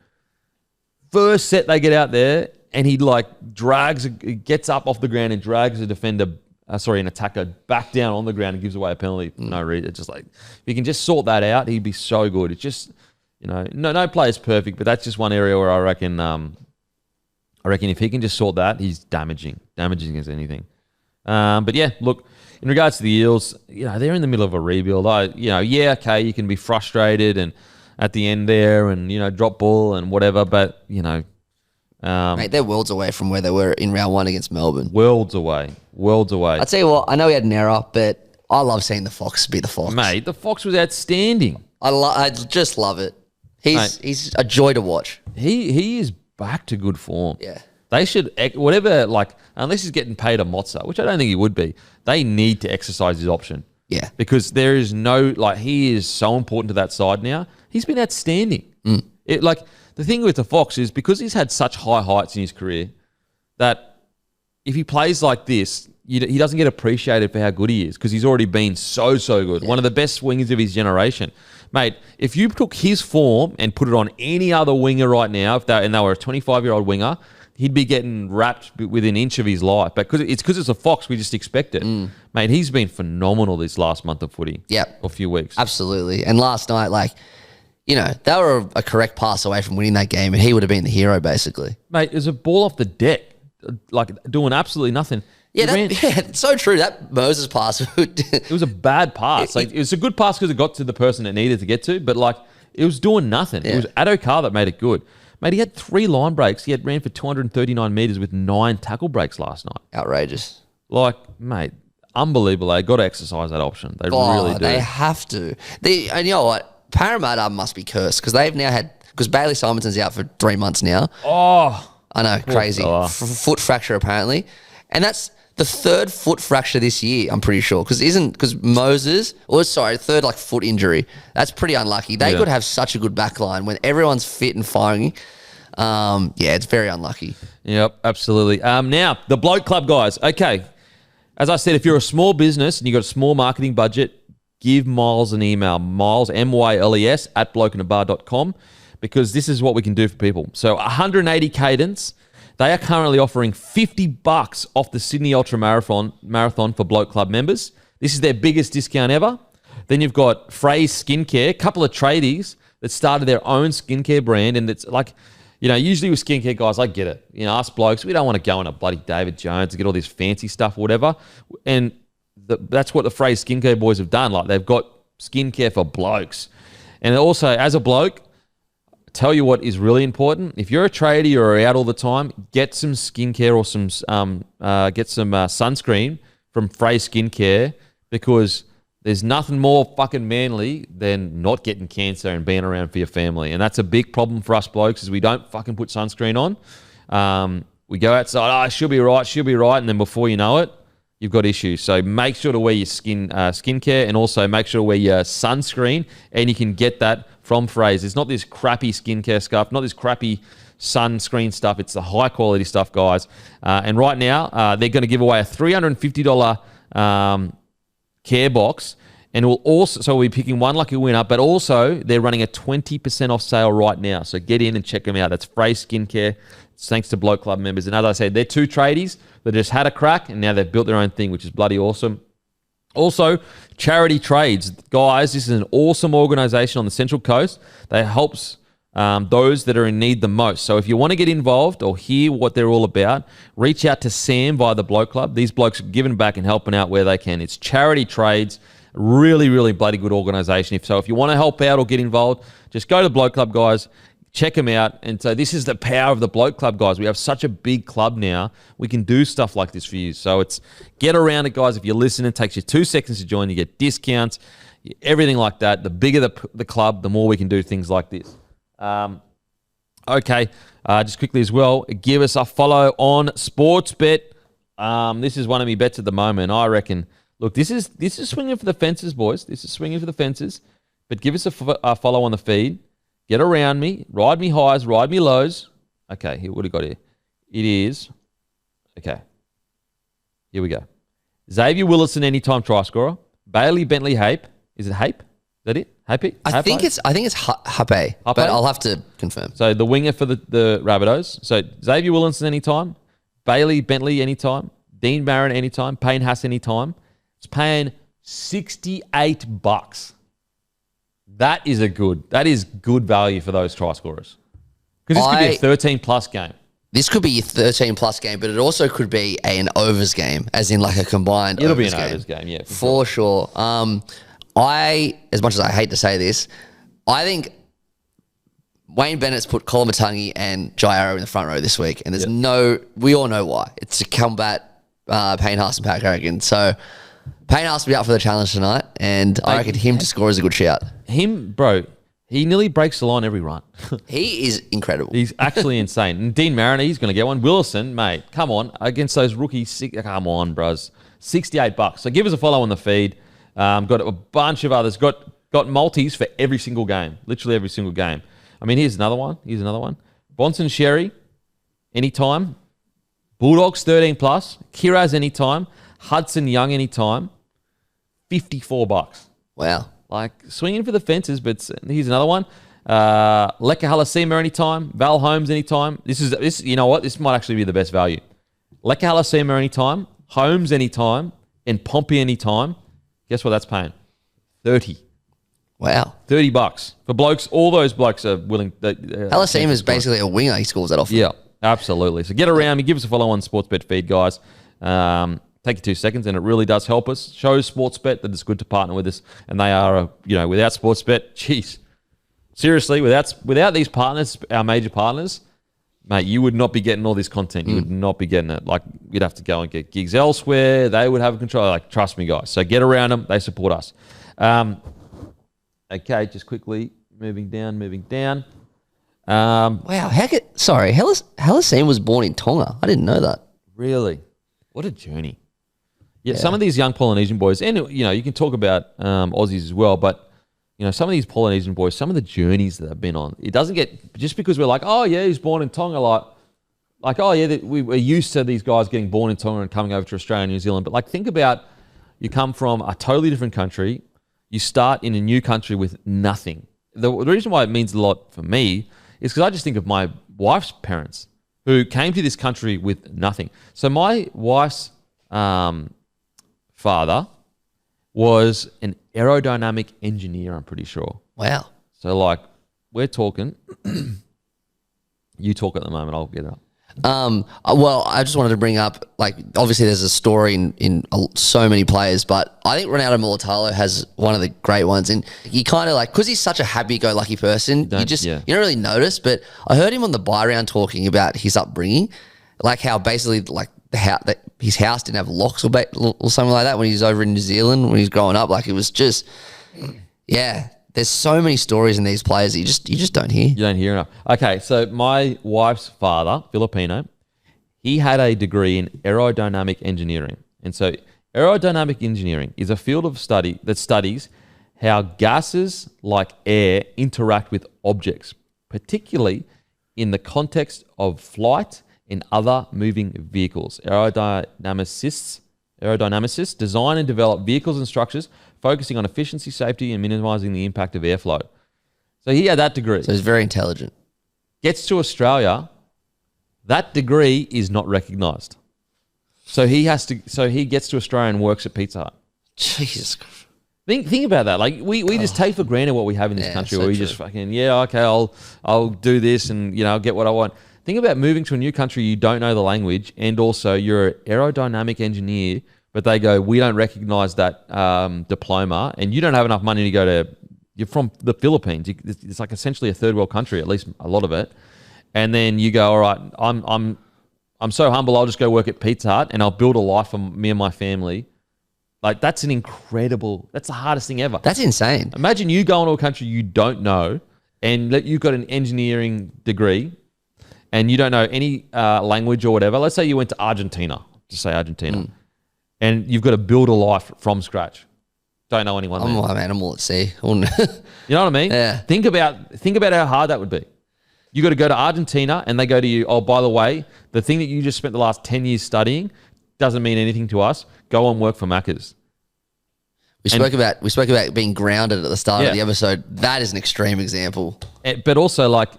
First set they get out there and he gets up off the ground and drags an attacker back down on the ground and gives away a penalty for no reason. It's just like if he can just sort that out, he'd be so good. It's just no player's perfect, but that's just one area where I reckon if he can just sort that, he's damaging as anything. But yeah, look, in regards to the Eels, they're in the middle of a rebuild. Okay, you can be frustrated and at the end there and, drop ball and whatever, but, mate, they're worlds away from where they were in round 1 against Melbourne. Worlds away. I'll tell you what, I know he had an error, but I love seeing the Fox be the Fox. Mate, the Fox was outstanding. I just love it. He's a joy to watch. He is back to good form. Yeah. They should, unless he's getting paid a mozza, which I don't think he would be, they need to exercise his option. Yeah. Because there is he is so important to that side now. He's been outstanding. The thing with the Fox is because he's had such high heights in his career that if he plays like this, he doesn't get appreciated for how good he is because he's already been so good. Yeah. One of the best wingers of his generation. Mate, if you took his form and put it on any other winger right now, if they were a 25-year-old winger, he'd be getting wrapped within an inch of his life. But because it's a Fox, we just expect it. Mate, he's been phenomenal this last month of footy. Yeah. Or a few weeks. Absolutely. And last night, they were a correct pass away from winning that game, and he would have been the hero, basically. Mate, there's a ball off the deck, doing absolutely nothing. Yeah, it's so true. That Moses pass. It was a bad pass. It was a good pass because it got to the person it needed to get to, but it was doing nothing. Yeah. It was Addo Carr that made it good. Mate, he had 3 line breaks. He ran for 239 metres with 9 tackle breaks last night. Outrageous. Mate, unbelievable. They got to exercise that option. They really do. They have to. And you know what? Parramatta must be cursed because they've now because Bailey Simonson's out for 3 months now. Oh. I know, crazy. Foot fracture apparently. And that's the 3rd foot fracture this year, I'm pretty sure. Because Moses, third foot injury. That's pretty unlucky. They could have such a good back line when everyone's fit and firing. It's very unlucky. Yep, absolutely. Now, the Bloke Club guys. Okay. As I said, if you're a small business and you've got a small marketing budget, give Miles an email. Miles, MYLES, @blokeinabar.com, because this is what we can do for people. So 180 cadence. They are currently offering $50 off the Sydney Ultra Marathon for Bloke Club members. This is their biggest discount ever. Then you've got Phrase Skincare, a couple of tradies that started their own skincare brand, and it's like, usually with skincare guys, I get it. Us blokes, we don't want to go in a bloody David Jones to get all this fancy stuff or whatever. And that's what the phrase skincare boys have done. Like, they've got skincare for blokes. And also, as a bloke, tell you what is really important. If you're a tradie or out all the time, get some skincare or some sunscreen from Frey Skincare, because there's nothing more fucking manly than not getting cancer and being around for your family. And that's a big problem for us blokes, is we don't fucking put sunscreen on. We go outside, she'll be right. And then before you know it, you've got issues. So make sure to wear your skincare, and also make sure to wear your sunscreen. And you can get that from Frey's. It's not this crappy skincare stuff, not this crappy sunscreen stuff. It's the high quality stuff, guys. And right now, they're going to give away a $350 care box, and we'll be picking one lucky winner, but also they're running a 20% off sale right now. So get in and check them out. That's Frey Skincare. It's thanks to Bloke Club members. And as I said, they're two tradies that just had a crack, and now they've built their own thing, which is bloody awesome. Also, Charity Trades. Guys, this is an awesome organisation on the Central Coast that helps those that are in need the most. So if you want to get involved or hear what they're all about, reach out to Sam via the Bloke Club. These blokes are giving back and helping out where they can. It's Charity Trades. Really, really bloody good organisation. If you want to help out or get involved, just go to Bloke Club, guys. Check them out. And so this is the power of the Bloke Club, guys. We have such a big club now. We can do stuff like this for you. So get around it, guys. If you're listening, it takes you 2 seconds to join. You get discounts, everything like that. The bigger the club, the more we can do things like this. Okay, just quickly as well, give us a follow on Sportsbet. This is one of my bets at the moment. I reckon. Look, this is swinging for the fences, boys. This is swinging for the fences. But give us a follow on the feed. Get around me, ride me highs, ride me lows. Okay, here, what do we got here? It is, okay, here we go. Xavier Willison, anytime try scorer. Bailey Bentley Hape. Is it Hape? Is that it? Hape? I think it's Hape, but I'll have to confirm. So the winger for the Rabbitohs. So Xavier Willison anytime. Bailey Bentley anytime. Dean Barron anytime. Payne Haas anytime. It's paying $68. That is good value for those try scorers. Because this could be a 13-plus game. This could be a 13-plus game, but it also could be an overs game, as in like a combined It'll overs be an game. overs game, yeah. For sure. As much as I hate to say this, I think Wayne Bennett's put Colin Matangi and Jai Arrow in the front row this week, and we all know why. It's to combat Payne Haas and Pat Carrigan. So Payne Haas will be up for the challenge tonight, and I reckon him to score is a good shout. Him, bro, he nearly breaks the line every run. He is incredible. He's actually insane. And Dean Mariner, he's going to get one. Willison, mate, come on. Against those rookies, come on, bros. $68. So give us a follow on the feed. Got a bunch of others. Got multis for every single game. Literally every single game. I mean, here's another one. Bonson Sherry, anytime. Bulldogs, 13+. Kiraz, anytime. Hudson Young, anytime. $54. Wow. Like, swinging for the fences, but here's another one. Leka Halasima anytime. Val Holmes anytime. This you know what? This might actually be the best value. Leka Halasima anytime. Holmes anytime. And Pompey anytime. Guess what that's paying? 30. Wow. $30 for blokes. All those blokes are willing. Halasima is basically a winger. He scores that often. Yeah, absolutely. So get around me. Give us a follow on Sportsbet feed, guys. Take you 2 seconds, and it really does help us. Shows Sportsbet that it's good to partner with us, and they are, without Sportsbet, jeez, seriously, without these partners, our major partners, mate, you would not be getting all this content. You would not be getting it. Like, you'd have to go and get gigs elsewhere. They would have control. Like, trust me, guys. So get around them. They support us. Okay, just quickly moving down. Wow, Halasima was born in Tonga. I didn't know that. Really? What a journey. Yeah, some of these young Polynesian boys, and you can talk about Aussies as well, but some of these Polynesian boys, some of the journeys that they've been on, it doesn't get, just because we're like, oh yeah, he's born in Tonga, like oh yeah, we're used to these guys getting born in Tonga and coming over to Australia and New Zealand, but like, think about, you come from a totally different country, you start in a new country with nothing. The reason why it means a lot for me is because I just think of my wife's parents who came to this country with nothing. So my wife's father was an aerodynamic engineer, I'm pretty sure. Wow. So like we're talking. You talk at the moment. I'll get it up. Well, I just wanted to bring up, like, obviously there's a story in so many players, but I think Ronaldo Mulatalo has one of the great ones. And he kind of like, because he's such a happy-go-lucky person, you don't really notice. But I heard him on the buy round talking about his upbringing, like how basically like that his house didn't have locks or something like that when he was over in New Zealand when he was growing up. Like, it was just, yeah. There's so many stories in these players that you just don't hear. You don't hear enough. Okay, so my wife's father, Filipino, he had a degree in aerodynamic engineering. And so aerodynamic engineering is a field of study that studies how gases like air interact with objects, particularly in the context of flight and other moving vehicles. Aerodynamicists design and develop vehicles and structures focusing on efficiency, safety, and minimizing the impact of airflow. So he had that degree. So he's very intelligent. Gets to Australia, that degree is not recognised. So he gets to Australia and works at Pizza Hut. Jesus Christ. Think about that. Like we just take for granted what we have in this country, where we just fucking I'll do this and I'll get what I want. Think about moving to a new country you don't know the language, and also you're an aerodynamic engineer, but they go, we don't recognise that diploma, and you don't have enough money to go to. You're from the Philippines. It's like essentially a third world country, at least a lot of it. And then you go, all right, I'm so humble. I'll just go work at Pizza Hut and I'll build a life for me and my family. Like that's the hardest thing ever. That's insane. Imagine you go into a country you don't know, and you've got an engineering degree, and you don't know any language or whatever. Let's say you went to Argentina, and you've got to build a life from scratch. Don't know anyone there. I'm an animal at sea. You know what I mean? Yeah. Think about how hard that would be. You got to go to Argentina, and they go to you, oh, by the way, the thing that you just spent the last 10 years studying doesn't mean anything to us. Go and work for Macca's. We spoke about being grounded at the start of the episode. That is an extreme example. But also, like,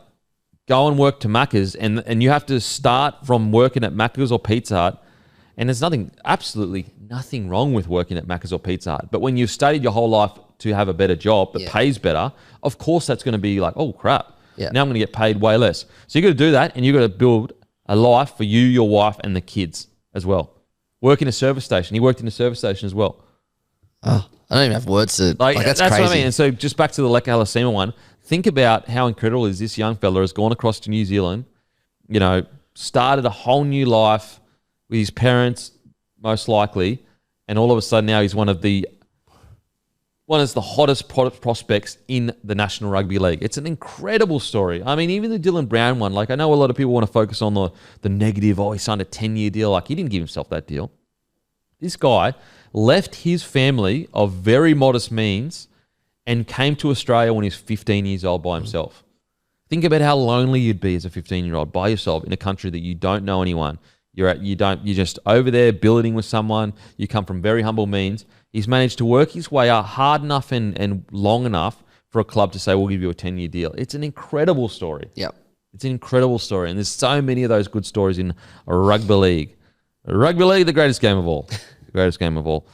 go and work to Macca's, and you have to start from working at Macca's or Pizza Hut. And there's absolutely nothing wrong with working at Macca's or Pizza Hut. But when you've studied your whole life to have a better job that pays better, of course that's going to be like, oh, crap. Yeah. Now I'm going to get paid way less. So you got to do that, and you got to build a life for you, your wife, and the kids as well. Work in a service station. He worked in a service station as well. Oh, I don't even have words to like that's crazy. What I mean. And so just back to the Leka Halasima one, think about how incredible is this young fella has gone across to New Zealand, started a whole new life with his parents, most likely, and all of a sudden now he's one of the hottest prospects in the National Rugby League. It's an incredible story. I mean, even the Dylan Brown one, like I know a lot of people want to focus on the negative, he signed a 10-year deal. Like he didn't give himself that deal. This guy left his family of very modest means and came to Australia when he was 15 years old by himself. Think about how lonely you'd be as a 15-year-old by yourself in a country that you don't know anyone. You're just over there billeting with someone. You come from very humble means. He's managed to work his way up hard enough and long enough for a club to say, we'll give you a 10-year deal. It's an incredible story. Yep. It's an incredible story. And there's so many of those good stories in rugby league. Rugby league, the greatest game of all. The greatest game of all.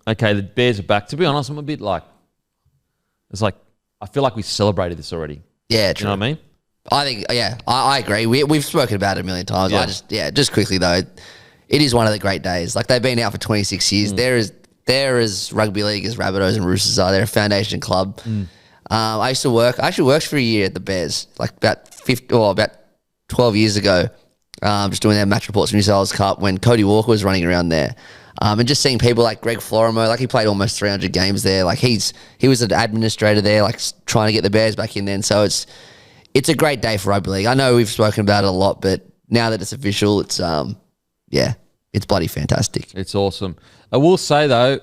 Okay, the Bears are back. To be honest, I'm a bit like, I feel like we celebrated this already. Yeah, true. You know what I mean? I think, I agree. We've spoken about it a million times. Yeah. Just quickly though, it is one of the great days. Like they've been out for 26 years. They're as rugby league as Rabbitohs and Roosters are. They're a foundation club. I actually worked for a year at the Bears, like about 12 years ago, just doing their match reports for New South Wales Cup when Cody Walker was running around there. And just seeing people like Greg Florimo, like he played almost 300 games there. Like he was an administrator there, like trying to get the Bears back in then. So it's a great day for rugby league. I know we've spoken about it a lot, but now that it's official, it's bloody fantastic. It's awesome. I will say though,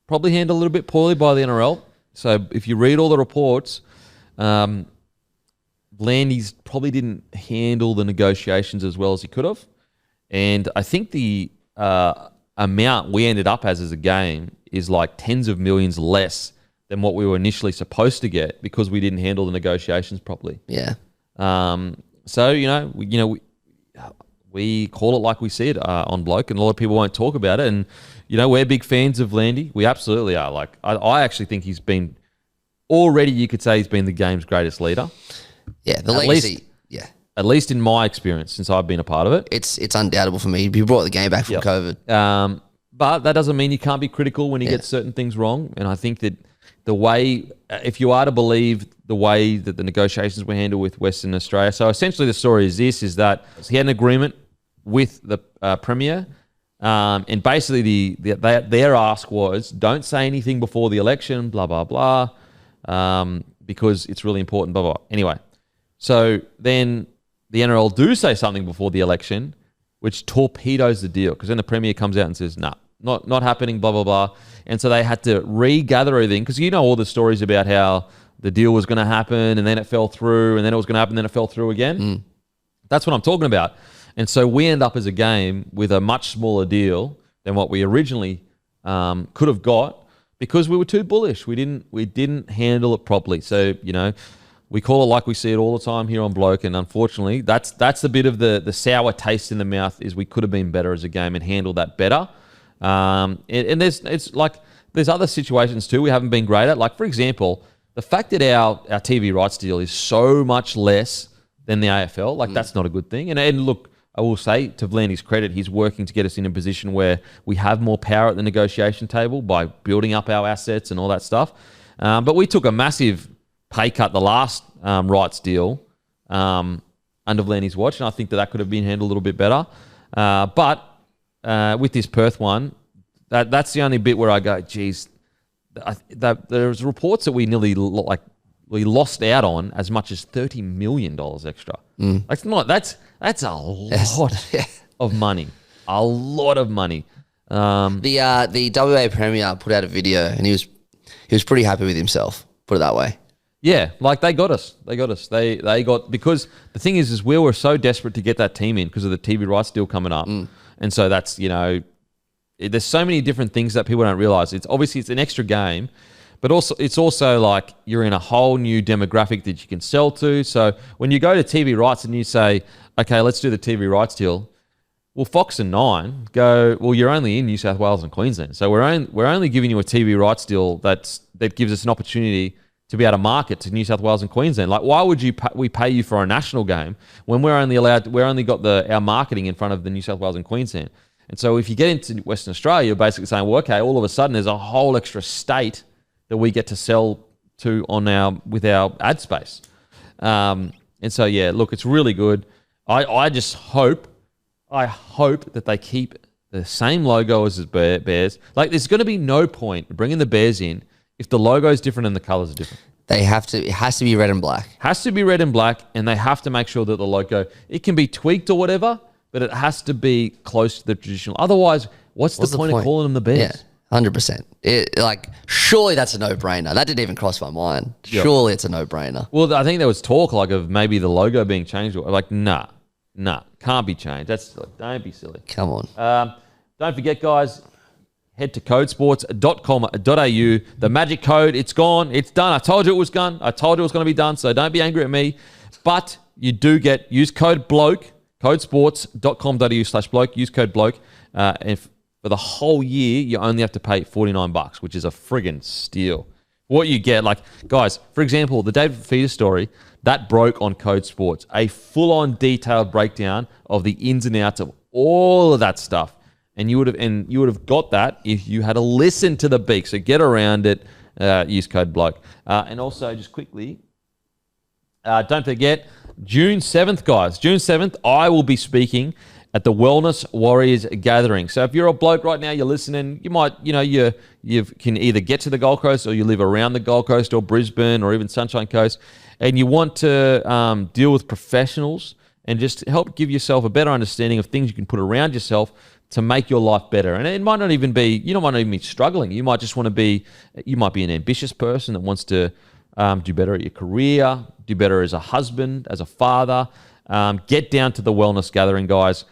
probably handled a little bit poorly by the NRL. So if you read all the reports, Landy's probably didn't handle the negotiations as well as he could have. And I think the amount we ended up as a game is like tens of millions less than what we were initially supposed to get because we didn't handle the negotiations properly. Yeah. So we call it like we see it on Bloke, and a lot of people won't talk about it. And we're big fans of Landy. We absolutely are. Like I actually think he's been already you could say he's been the game's greatest leader. Yeah, the legacy. Yeah. At least in my experience, since I've been a part of it. It's undoubtable for me. He brought the game back from COVID. But that doesn't mean you can't be critical when you get certain things wrong. And I think that the way, if you are to believe the way that the negotiations were handled with Western Australia, so essentially the story is this, is that he had an agreement with the Premier, and basically their ask was, don't say anything before the election, blah, blah, blah, because it's really important, blah, blah. Anyway, so then the NRL do say something before the election, which torpedoes the deal, because then the Premier comes out and says, nah, not happening, blah, blah, blah. And so they had to regather everything, because you know all the stories about how the deal was going to happen and then it fell through and then it was going to happen and then it fell through again. That's what I'm talking about. And so we end up as a game with a much smaller deal than what we originally could have got, because we were too bullish. We didn't handle it properly. So, you know, we call it like we see it all the time here on Bloke, and unfortunately, that's the bit of the sour taste in the mouth, is we could have been better as a game and handled that better. And there's other situations too we haven't been great at. Like, for example, the fact that our TV rights deal is so much less than the AFL, like that's not a good thing. And look, I will say, to Vlandy's credit, he's working to get us in a position where we have more power at the negotiation table by building up our assets and all that stuff. But we took a massive pay cut the last rights deal under Vlandy's watch, and I think that could have been handled a little bit better. But with this Perth one, that's the only bit where I go, geez, there's reports that we nearly we lost out on as much as $30 million extra. That's a lot of money. A lot of money. The WA Premier put out a video, and he was pretty happy with himself, put it that way. Yeah, like they got us. They got, because the thing is we were so desperate to get that team in because of the TV rights deal coming up. And so that's, you know, there's so many different things that people don't realize. It's obviously it's an extra game, but also it's also like you're in a whole new demographic that you can sell to. So when you go to TV rights and you say, okay, let's do the TV rights deal, well, Fox and Nine go, well, you're only in New South Wales and Queensland, so we're only giving you a TV rights deal that gives us an opportunity to be able to market to New South Wales and Queensland. Like, why would we pay you for a national game when we're only got our marketing in front of the New South Wales and Queensland? And so if you get into Western Australia, you're basically saying, well, okay, all of a sudden there's a whole extra state that we get to sell to with our ad space. And so, yeah, look, it's really good. I just hope that they keep the same logo as the Bears. Like, there's going to be no point bringing the Bears in if the logo is different and the colours are different. It has to be red and black. Has to be red and black, and they have to make sure that the logo, it can be tweaked or whatever, but it has to be close to the traditional. Otherwise, what's the point of calling them the Bears? Yeah, 100%. Surely that's a no-brainer. That didn't even cross my mind. Yep. Surely it's a no-brainer. Well, I think there was talk of maybe the logo being changed. Like, nah, can't be changed. That's don't be silly. Come on. Don't forget, guys, head to codesports.com.au. The magic code, it's gone. It's done. I told you it was gone. I told you it was going to be done, so don't be angry at me. But you do use code BLOKE, codesports.com.au/bloke. Use code BLOKE. And for the whole year, you only have to pay $49, which is a friggin' steal. What you get, like, guys, for example, the David Fafita story, that broke on Code Sports. A full-on detailed breakdown of the ins and outs of all of that stuff. And you would have got that if you had to listen to the beak. So get around it. Use code BLOKE. And also, just quickly, don't forget, June 7th, guys. June 7th, I will be speaking at the Wellness Warriors Gathering. So if you're a bloke right now, you're listening, you might, you can either get to the Gold Coast, or you live around the Gold Coast or Brisbane or even Sunshine Coast, and you want to deal with professionals and just help give yourself a better understanding of things you can put around yourself to make your life better. And it might not even be, might not even be struggling. You might just want to be, you might be an ambitious person that wants to do better at your career, do better as a husband, as a father. Get down to the Wellness Gathering, guys,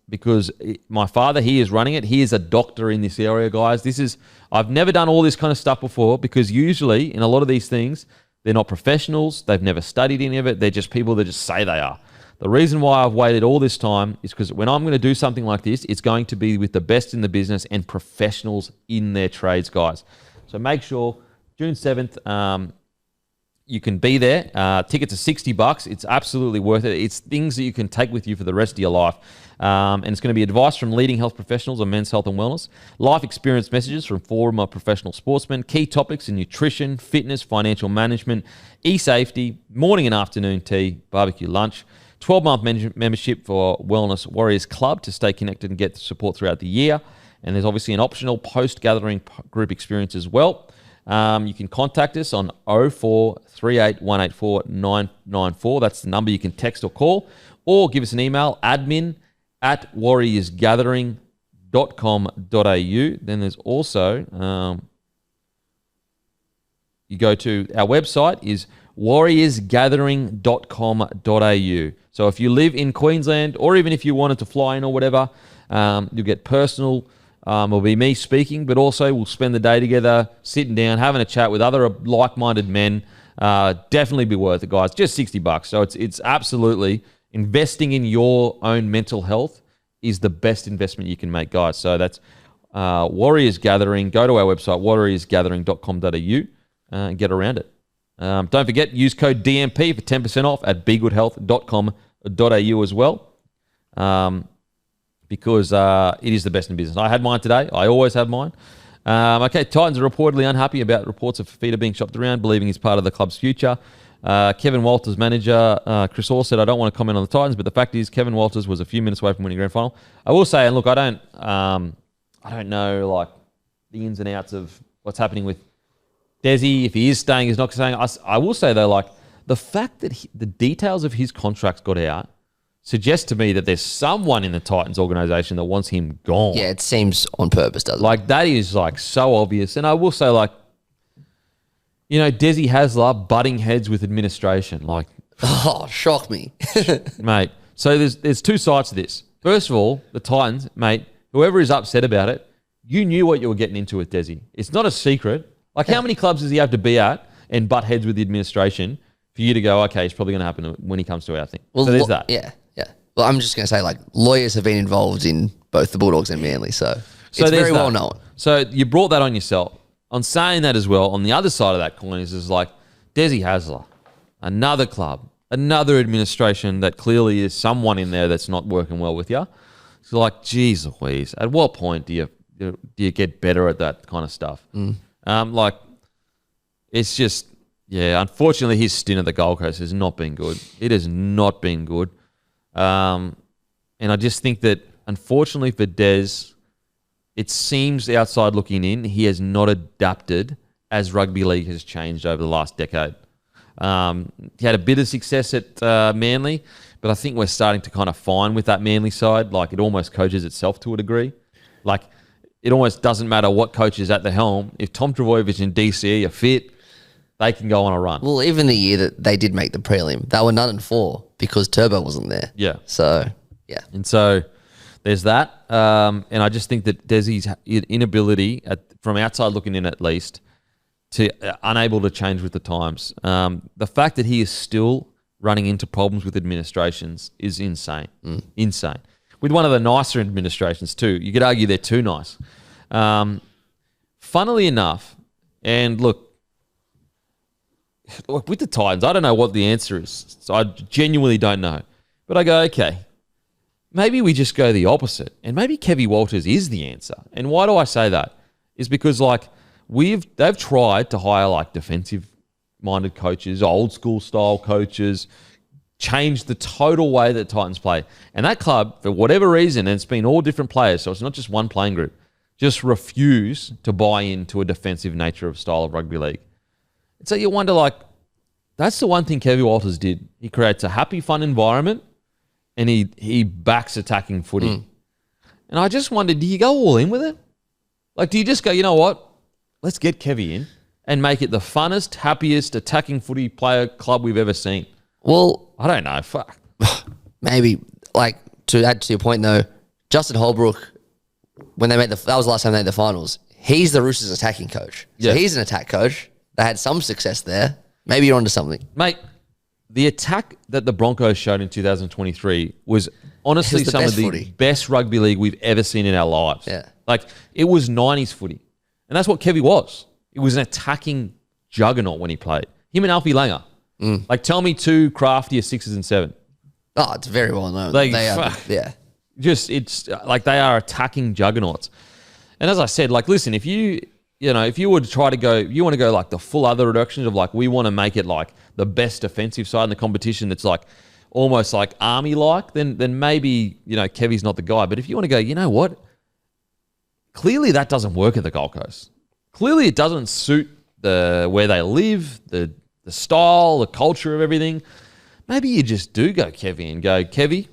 because my father, he is running it. He is a doctor in this area, guys. I've never done all this kind of stuff before, because usually in a lot of these things, they're not professionals. They've never studied any of it. They're just people that just say they are. The reason why I've waited all this time is because when I'm going to do something like this, it's going to be with the best in the business and professionals in their trades, guys. So make sure, June 7th. You can be there. Tickets are $60. It's absolutely worth it. It's things that you can take with you for the rest of your life. And it's going to be advice from leading health professionals on men's health and wellness, life experience messages from former professional sportsmen, key topics in nutrition, fitness, financial management, e-safety, morning and afternoon tea, barbecue lunch, 12-month membership for Wellness Warriors Club to stay connected and get support throughout the year. And there's obviously an optional post-gathering group experience as well. You can contact us on 0438 184 994. That's the number you can text or call, or give us an email, admin@warriorsgathering.com.au. Then there's also, you go to our website is warriorsgathering.com.au. So if you live in Queensland, or even if you wanted to fly in or whatever, you'll get personal. It'll be me speaking, but also we'll spend the day together, sitting down, having a chat with other like-minded men. Definitely be worth it, guys. Just $60. So it's absolutely investing in your own mental health is the best investment you can make, guys. So that's Warriors Gathering. Go to our website, warriorsgathering.com.au, and get around it. Don't forget, use code DMP for 10% off at begoodhealth.com.au as well. Because it is the best in business. I had mine today. I always have mine. Okay, Titans are reportedly unhappy about reports of Fafita being shopped around, believing he's part of the club's future. Kevin Walters' manager, Chris Orr, said, I don't want to comment on the Titans, but the fact is Kevin Walters was a few minutes away from winning grand final. I will say, and look, I don't know like the ins and outs of what's happening with Desi, if he is staying, he's not staying. I will say, though, like the fact that the details of his contracts got out suggests to me that there's someone in the Titans organization that wants him gone. Yeah, it seems on purpose, doesn't it? Like, that is, like, so obvious. And I will say, like, you know, Desi Hasler butting heads with administration. Like, oh, shock me. mate. So there's two sides to this. First of all, the Titans, mate, whoever is upset about it, you knew what you were getting into with Desi. It's not a secret. Like, how many clubs does he have to be at and butt heads with the administration for you to go, okay, it's probably going to happen when he comes to our thing? Well, so there's that. Yeah. Well, I'm just going to say, like, lawyers have been involved in both the Bulldogs and Manly, so it's very well known. So you brought that on yourself. On saying that as well, on the other side of that coin is like Desi Hasler, another club, another administration that clearly is someone in there that's not working well with you. So like, geez Louise, at what point do you get better at that kind of stuff? Like, it's just, yeah, unfortunately his stint at the Gold Coast has not been good. It has not been good. And I just think that, unfortunately for Des, it seems outside looking in, he has not adapted as rugby league has changed over the last decade. He had a bit of success at Manly, but I think we're starting to kind of find with that Manly side, like it almost coaches itself to a degree. Like, it almost doesn't matter what coach is at the helm. If Tom Trbojevic and DCE are fit, they can go on a run. Well, even the year that they did make the prelim, they were 9-4 because Turbo wasn't there. Yeah. So, yeah. And so there's that. And I just think that Desi's inability, from outside looking in at least, to unable to change with the times. The fact that he is still running into problems with administrations is insane. Insane. With one of the nicer administrations too. You could argue they're too nice. Funnily enough, and look, with the Titans, I don't know what the answer is. So I genuinely don't know. But I go, okay, maybe we just go the opposite. And maybe Kevy Walters is the answer. And why do I say that? Is because, like, they've tried to hire, like, defensive-minded coaches, old-school style coaches, change the total way that Titans play. And that club, for whatever reason, and it's been all different players, so it's not just one playing group, just refuse to buy into a defensive nature of style of rugby league. And so you wonder, like, that's the one thing Kevin Walters did. He creates a happy, fun environment, and he backs attacking footy. And I just wondered, do you go all in with it? Like, do you just go, you know what? Let's get Kevy in and make it the funnest, happiest attacking footy player club we've ever seen. Well, I don't know. Fuck. Maybe, like, to add to your point, though, Justin Holbrook, when they made that was the last time they made the finals, he's the Roosters attacking coach. So he's an attack coach. They had some success there. Maybe you're onto something. Mate, the attack that the Broncos showed in 2023 was honestly some of the best rugby league we've ever seen in our lives. Yeah. Like, it was 90s footy. And that's what Kevy was. It was an attacking juggernaut when he played. Him and Alfie Langer. Like, tell me two craftier 6s and 7. Oh, it's very well known. Like, They are, fuck. yeah. Just, it's like they are attacking juggernauts. And as I said, like, listen, if you would try to go, you want to go like the full other directions of like, we want to make it like the best defensive side in the competition that's like almost like army-like, then maybe, Kevy's not the guy. But if you want to go, you know what? Clearly that doesn't work at the Gold Coast. Clearly it doesn't suit where they live, the style, the culture of everything. Maybe you just do go Kevy and go, Kevy,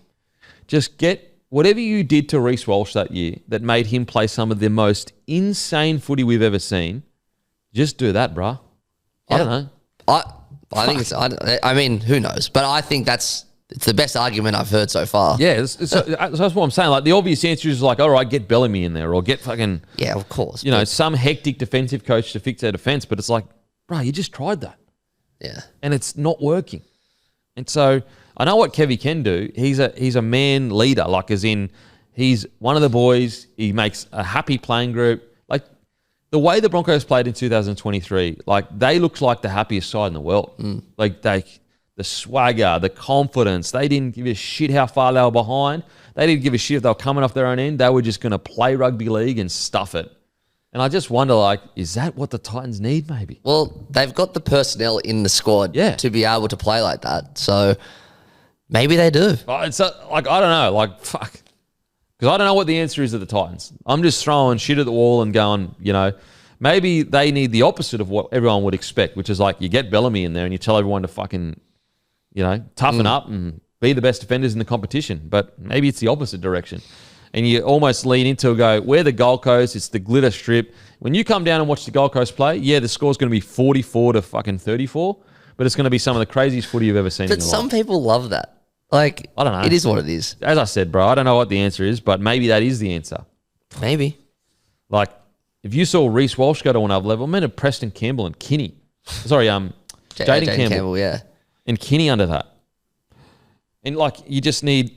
just get whatever you did to Reece Walsh that year that made him play some of the most insane footy we've ever seen. Just do that, bruh. Yeah. I don't know. I think it's, I mean, who knows? But I think it's the best argument I've heard so far. Yeah, that's what I'm saying. Like, the obvious answer is like, all right, get Bellamy in there or get fucking... Yeah, of course. Some hectic defensive coach to fix their defense. But it's like, bro, you just tried that. Yeah. And it's not working. And so I know what Kevy can do. He's a man leader, like as in he's one of the boys. He makes a happy playing group. Like the way the Broncos played in 2023, like they looked like the happiest side in the world. Like the swagger, the confidence. They didn't give a shit how far they were behind. They didn't give a shit if they were coming off their own end. They were just going to play rugby league and stuff it. And I just wonder, like, is that what the Titans need maybe? Well, they've got the personnel in the squad to be able to play like that. So maybe they do. It's like, I don't know. Like, fuck. Because I don't know what the answer is at the Titans. I'm just throwing shit at the wall and going, maybe they need the opposite of what everyone would expect, which is like you get Bellamy in there and you tell everyone to fucking, toughen up and be the best defenders in the competition. But maybe it's the opposite direction. And you almost lean into we're the Gold Coast, it's the glitter strip. When you come down and watch the Gold Coast play, the score's going to be 44 to fucking 34, but it's going to be some of the craziest footy you've ever seen in But your some life. people love that. Like, I don't know. It is what it is. As I said, bro, I don't know what the answer is, but maybe that is the answer. Maybe. Like, if you saw Reece Walsh go to another level, I mean, Preston Campbell and Kinney. Sorry, Jaden Campbell. Yeah. And Kinney under that. And, like, you just need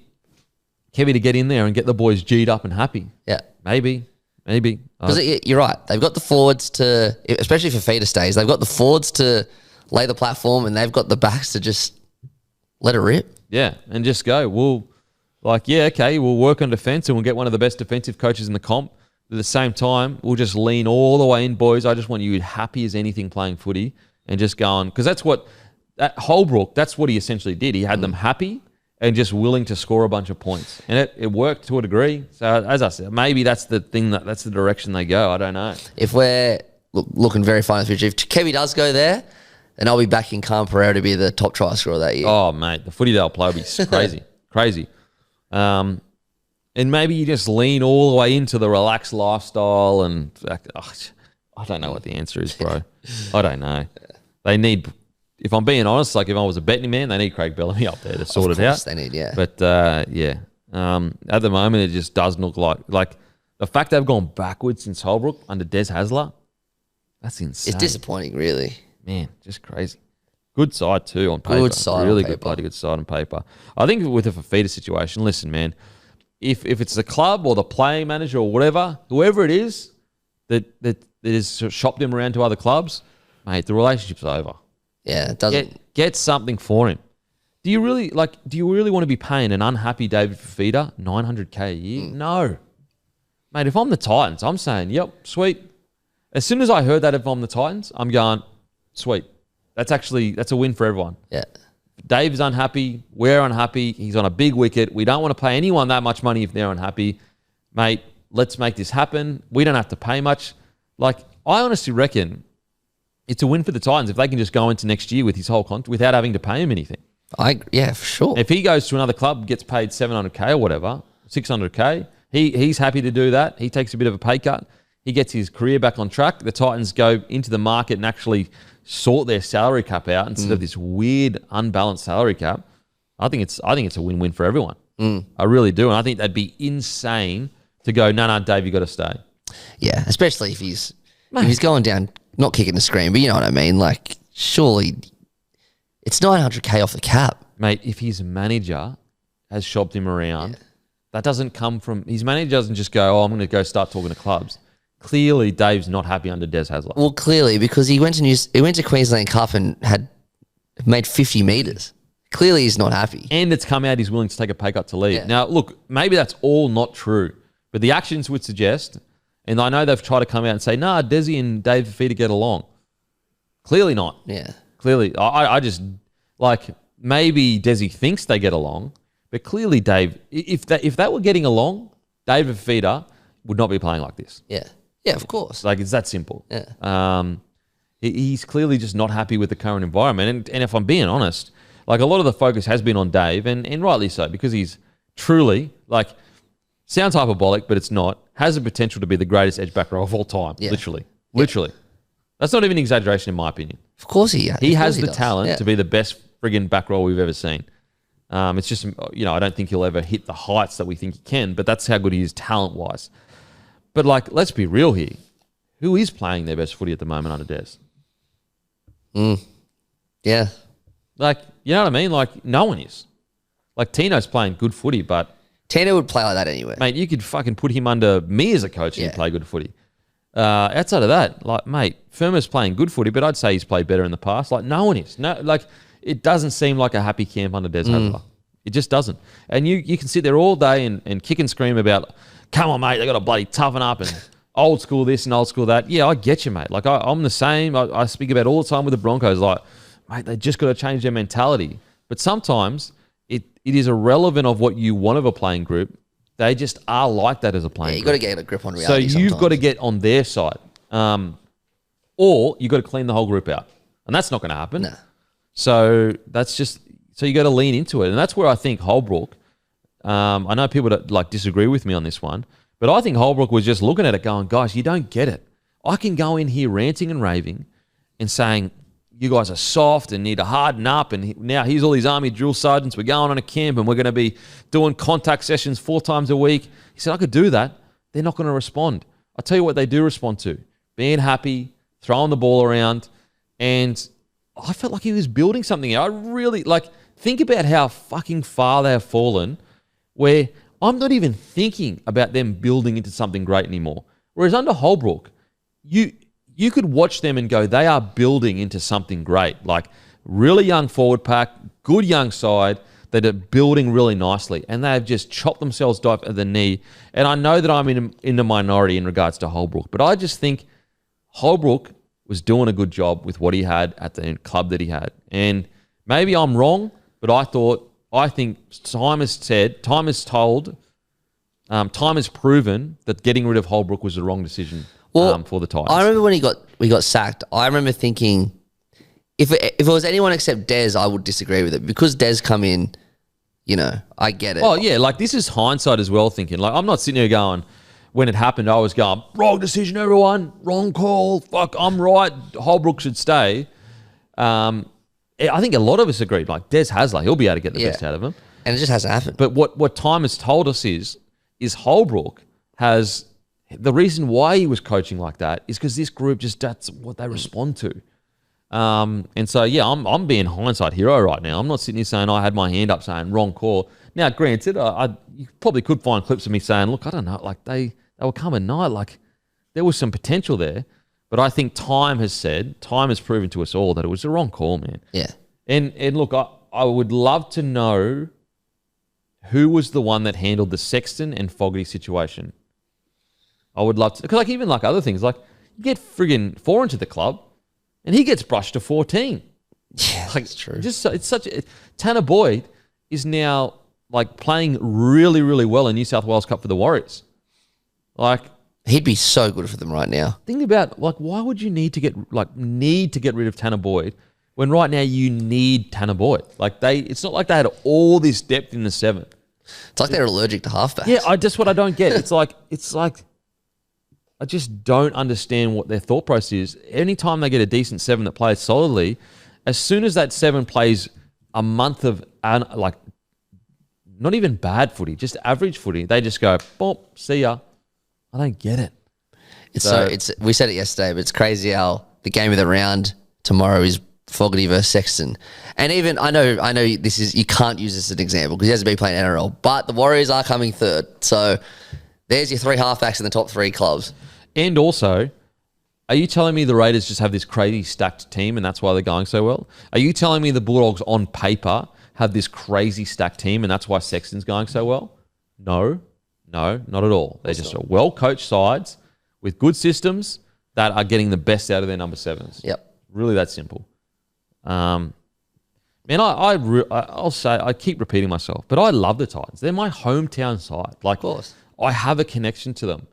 Kevy to get in there and get the boys G'd up and happy. Yeah. Maybe. Because you're right. They've got the forwards to, especially for feeder stays, they've got the forwards to lay the platform and they've got the backs to just let it rip. Yeah, and just go. We'll work on defence and we'll get one of the best defensive coaches in the comp. At the same time, we'll just lean all the way in, boys. I just want you happy as anything playing footy and just go on. Because that's what, at Holbrook, that's what he essentially did. He had them happy and just willing to score a bunch of points. And it worked to a degree. So, as I said, maybe that's the thing, that's the direction they go. I don't know. If we're looking very far in the future, if Kevy does go there, then I'll be back in Khan Pereira to be the top try scorer that year. Oh, mate, the footy they'll play will be crazy. Crazy. And maybe you just lean all the way into the relaxed lifestyle and I don't know what the answer is, bro. I don't know. They need... If I'm being honest, like if I was a betting man, they need Craig Bellamy up there to sort it out. They need, yeah. But at the moment, it just doesn't look like the fact they've gone backwards since Holbrook under Des Hasler. That's insane. It's disappointing, really. Man, just crazy. Good side too on paper. Good side, really on paper. good, bloody good side on paper. I think with a Fafita situation, listen, man, if it's the club or the playing manager or whatever, whoever it is that has shopped him around to other clubs, mate, the relationship's over. Yeah, it doesn't. Get something for him. Do you really want to be paying an unhappy David Fafita $900K a year? No. Mate, if I'm the Titans, I'm saying, yep, sweet. As soon as I heard that if I'm the Titans, I'm going, sweet. That's a win for everyone. Yeah. Dave's unhappy. We're unhappy. He's on a big wicket. We don't want to pay anyone that much money if they're unhappy. Mate, let's make this happen. We don't have to pay much. Like, I honestly reckon it's a win for the Titans if they can just go into next year with his whole contract without having to pay him anything. Yeah, for sure. If he goes to another club, gets paid $700K or whatever, $600K, he's happy to do that. He takes a bit of a pay cut. He gets his career back on track. The Titans go into the market and actually sort their salary cap out instead of this weird unbalanced salary cap. I think it's a win-win for everyone. I really do. And I think that'd be insane to go, no, Dave, you got to stay. Yeah, especially if he's going down, not kicking the screen, but you know what I mean? Like, surely it's $900K off the cap. Mate, if his manager has shopped him around, that doesn't come from... His manager doesn't just go, I'm going to go start talking to clubs. clearly Dave's not happy under Des Hasler. Well, clearly, because he went to Queensland Cup and had made 50 metres. Clearly, he's not happy. And it's come out he's willing to take a pay cut to leave. Yeah. Now, look, maybe that's all not true, but the actions would suggest, and I know they've tried to come out and say, nah, Desi and Dave Fifita get along. Clearly not. Yeah. Clearly. I just, like, maybe Desi thinks they get along, but clearly Dave, if they were getting along, Dave Fifita would not be playing like this. Yeah. Yeah, of course. Like, it's that simple. Yeah. He's clearly just not happy with the current environment. And if I'm being honest, like, a lot of the focus has been on Dave, and rightly so, because he's truly, like, sounds hyperbolic, but it's not, has the potential to be the greatest edge back row of all time. Yeah. Literally. That's not even an exaggeration in my opinion. Of course he has the talent to be the best friggin' back row we've ever seen. It's just, I don't think he'll ever hit the heights that we think he can, but that's how good he is talent-wise. But, like, let's be real here. Who is playing their best footy at the moment under Des? Yeah. Like, you know what I mean? Like, no one is. Like, Tino's playing good footy, but... Tino would play like that anyway. Mate, you could fucking put him under me as a coach and he'd play good footy. Outside of that, like, mate, Firma's playing good footy, but I'd say he's played better in the past. Like, no one is. No, like, it doesn't seem like a happy camp under Des Hasler. It just doesn't. And you can sit there all day and kick and scream about, come on, mate, they got to bloody toughen up and old school this and old school that. Yeah, I get you, mate. Like, I'm the same. I speak about all the time with the Broncos. Like, mate, they just got to change their mentality. But sometimes it is irrelevant of what you want of a playing group. They just are like that as a playing you group. got to get a grip on reality. So you've got to get on their side. Or you've got to clean the whole group out. And that's not going to happen. No. So that's just... So you got to lean into it. And that's where I think Holbrook... I know people that, like, disagree with me on this one, but I think Holbrook was just looking at it going, guys, you don't get it. I can go in here ranting and raving and saying, you guys are soft and need to harden up, and now here's all these Army drill sergeants. We're going on a camp and we're going to be doing contact sessions 4 times a week. He said, I could do that. They're not going to respond. I'll tell you what they do respond to. Being happy, throwing the ball around, and I felt like he was building something. I really, like, think about how fucking far they have fallen, where I'm not even thinking about them building into something great anymore. Whereas under Holbrook, you could watch them and go, they are building into something great. Like, really young forward pack, good young side that are building really nicely. And they have just chopped themselves deep at the knee. And I know that I'm in the minority in regards to Holbrook, but I just think Holbrook was doing a good job with what he had at the club that he had. And maybe I'm wrong, but I think time has proven that getting rid of Holbrook was the wrong decision for the Titans. I remember when we got sacked, I remember thinking, if it was anyone except Des, I would disagree with it. Because Des come in, I get it. Oh, yeah, like, this is hindsight as well thinking. Like, I'm not sitting here going, when it happened, I was going, wrong decision, everyone, wrong call, fuck, I'm right, Holbrook should stay. I think a lot of us agreed, like, Des Hasler, he'll be able to get the best out of him. And it just hasn't happened. But what time has told us is Holbrook has... The reason why he was coaching like that is because this group that's what they respond to. And so, yeah, I'm being hindsight hero right now. I'm not sitting here saying I had my hand up saying wrong call. Now, granted, you probably could find clips of me saying, look, I don't know, like, they were coming night. Like, there was some potential there. But I think time has proven to us all that it was the wrong call, man. Yeah. And look, I would love to know who was the one that handled the Sexton and Fogarty situation. I would love to, because, like, even like other things, like, you get friggin' 4 into the club and he gets brushed to 14. Yeah, like, that's true. Tanner Boyd is now, like, playing really, really well in New South Wales Cup for the Warriors. Like, he'd be so good for them right now. Think about, like, why would you need to get rid of Tanner Boyd when right now you need Tanner Boyd? Like, it's not like they had all this depth in the 7. It's like they're allergic to halfbacks. Yeah, that's what I don't get. It's like I just don't understand what their thought process is. Anytime they get a decent 7 that plays solidly, as soon as that 7 plays a month of, like, not even bad footy, just average footy, they just go, boom, see ya. I don't get it. We said it yesterday, but it's crazy how the game of the round tomorrow is Fogarty versus Sexton. And even, I know this is, you can't use this as an example because he hasn't been playing NRL, but the Warriors are coming third. So there's your 3 halfbacks in the top 3 clubs. And also, are you telling me the Raiders just have this crazy stacked team and that's why they're going so well? Are you telling me the Bulldogs on paper have this crazy stacked team and that's why Sexton's going so well? No, not at all. They're just a well-coached sides with good systems that are getting the best out of their number 7s. Yep. Really that simple. Man, I'll say, I keep repeating myself, but I love the Titans. They're my hometown side. Like, Of course. I have a connection to them.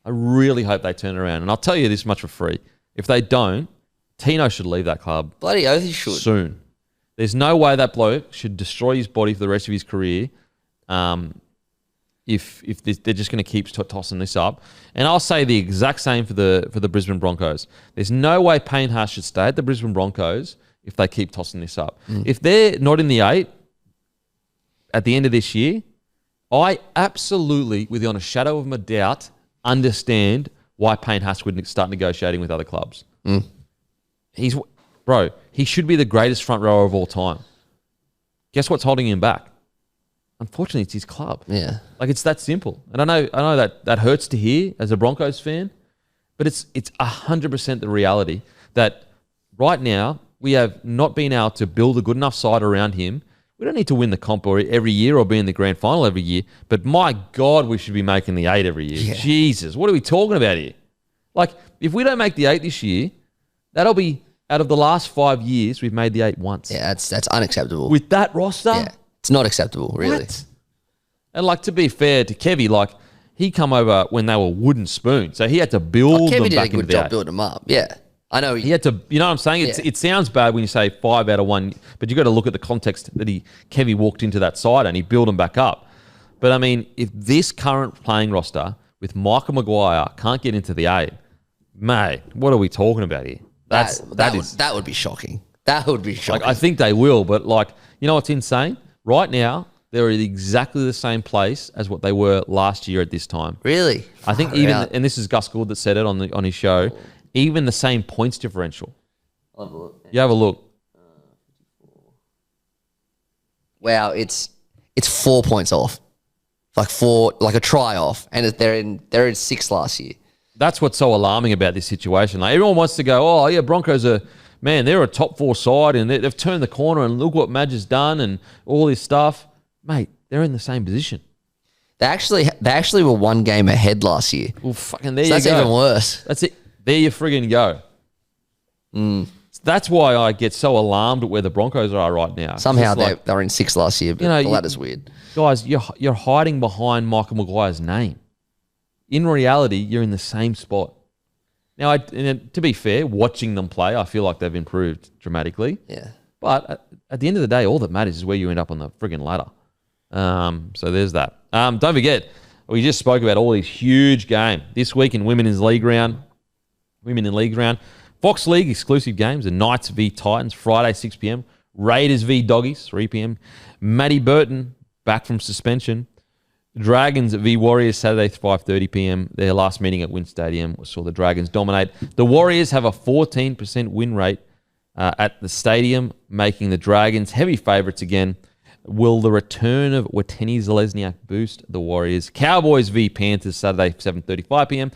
I really hope they turn around. And I'll tell you this much for free. If they don't, Tino should leave that club Bloody oath he should. soon. There's no way that bloke should destroy his body for the rest of his career if they're just going to keep tossing this up. And I'll say the exact same for the Brisbane Broncos. There's no way Payne Haas should stay at the Brisbane Broncos if they keep tossing this up. If they're not in the 8 at the end of this year, I absolutely, without a shadow of a doubt, understand why Payne Haas would start negotiating with other clubs. He should be the greatest front rower of all time. Guess what's holding him back? Unfortunately, it's his club. Yeah. Like, it's that simple. And I know that hurts to hear as a Broncos fan, but it's 100% the reality that right now we have not been able to build a good enough side around him. We don't need to win the comp every year or be in the grand final every year, but my God, we should be making the 8 every year. Yeah. Jesus, what are we talking about here? Like, if we don't make the 8 this year, that'll be out of the last 5 years, we've made the 8 once. Yeah, that's unacceptable. With that roster? Yeah. It's not acceptable, really. What? And, like, to be fair to Kevy, like, he come over when they were wooden spoons, so he had to build them Kevin did back a good into the job 8. building them up. Yeah. I know. He had to, you know what I'm saying? Yeah. It sounds bad when you say 5 out of 1, but you got to look at the context that Kevy walked into that side and he built them back up. But I mean, if this current playing roster with Michael Maguire can't get into the 8, mate, what are we talking about here? That would be shocking. That would be shocking. Like, I think they will, but like, you know what's insane? Right now, they're at exactly the same place as what they were last year at this time. Really? I think and this is Gus Gould that said it on his show, even the same points differential. I'll have a look. You have a look. Wow, it's 4 points off, like a try off, and they're in 6th last year. That's what's so alarming about this situation. Like, everyone wants to go, oh yeah, Broncos are, man, they're a top 4 side and they've turned the corner and look what Madge has done and all this stuff, mate. They're in the same position. They actually were 1 game ahead last year. Well, fucking there So you go. that's even worse. That's it. There you friggin' go. That's why I get so alarmed at where the Broncos are right now. Somehow It's like, they were in 6th last year, but the ladder's weird. guys, you're hiding behind Michael Maguire's name. In reality, you're in the same spot. Now, to be fair, watching them play, I feel like they've improved dramatically. Yeah. But at the end of the day, all that matters is where you end up on the friggin' ladder. So there's that. Don't forget, we just spoke about all these huge games this week in Women in League round. Fox League exclusive games, the Knights v Titans, Friday 6 p.m. Raiders v Doggies, 3 p.m. Matty Burton, back from suspension. Dragons v Warriors, Saturday 5:30 p.m. Their last meeting at Wynn Stadium saw the Dragons dominate. The Warriors have a 14% win rate at the stadium, making the Dragons heavy favourites again. Will the return of Wateni Zalesniak boost the Warriors? Cowboys v Panthers, Saturday 7:35 p.m.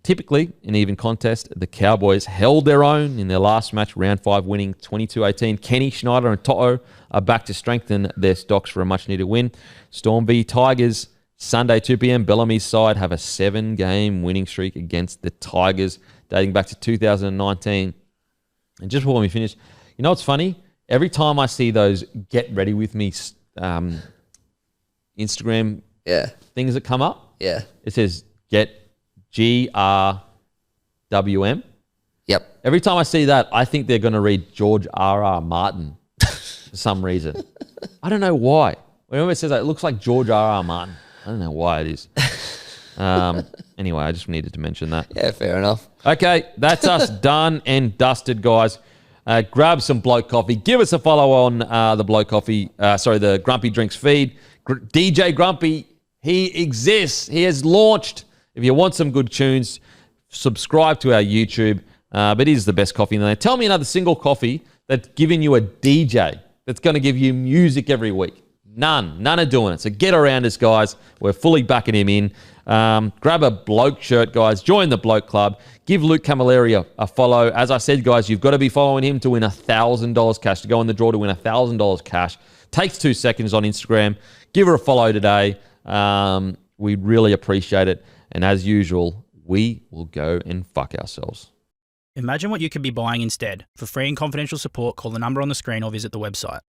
Typically, in even contest, the Cowboys held their own in their last match, round 5, winning 22-18. Kenny, Schneider and To'o are back to strengthen their stocks for a much-needed win. Storm v Tigers, Sunday 2 p.m. Bellamy's side have a 7-game winning streak against the Tigers, dating back to 2019. And just before we finish, you know what's funny? Every time I see those get ready with me Instagram things that come up, it says get GRWM. Yep. Every time I see that, I think they're going to read George R.R. Martin for some reason. I don't know why. Whenever it says that, it looks like George R.R. Martin. I don't know why it is. Anyway, I just needed to mention that. Yeah, fair enough. Okay, that's us done and dusted, guys. Grab some Bloke Coffee. Give us a follow on the Bloke Coffee, the Grumpy Drinks feed. DJ Grumpy, he exists. He has launched. If you want some good tunes, subscribe to our YouTube. But it is the best coffee in the land. Tell me another single coffee that's giving you a DJ that's going to give you music every week. None are doing it. So get around us, guys. We're fully backing him in. Grab a bloke shirt, guys. Join the bloke club. Give Luke Camilleri a follow. As I said, guys, you've got to be following him to win $1,000 cash, to go in the draw to win $1,000 cash. Takes 2 seconds on Instagram. Give her a follow today. We'd really appreciate it. And as usual, we will go and fuck ourselves. Imagine what you could be buying instead. For free and confidential support, call the number on the screen or visit the website.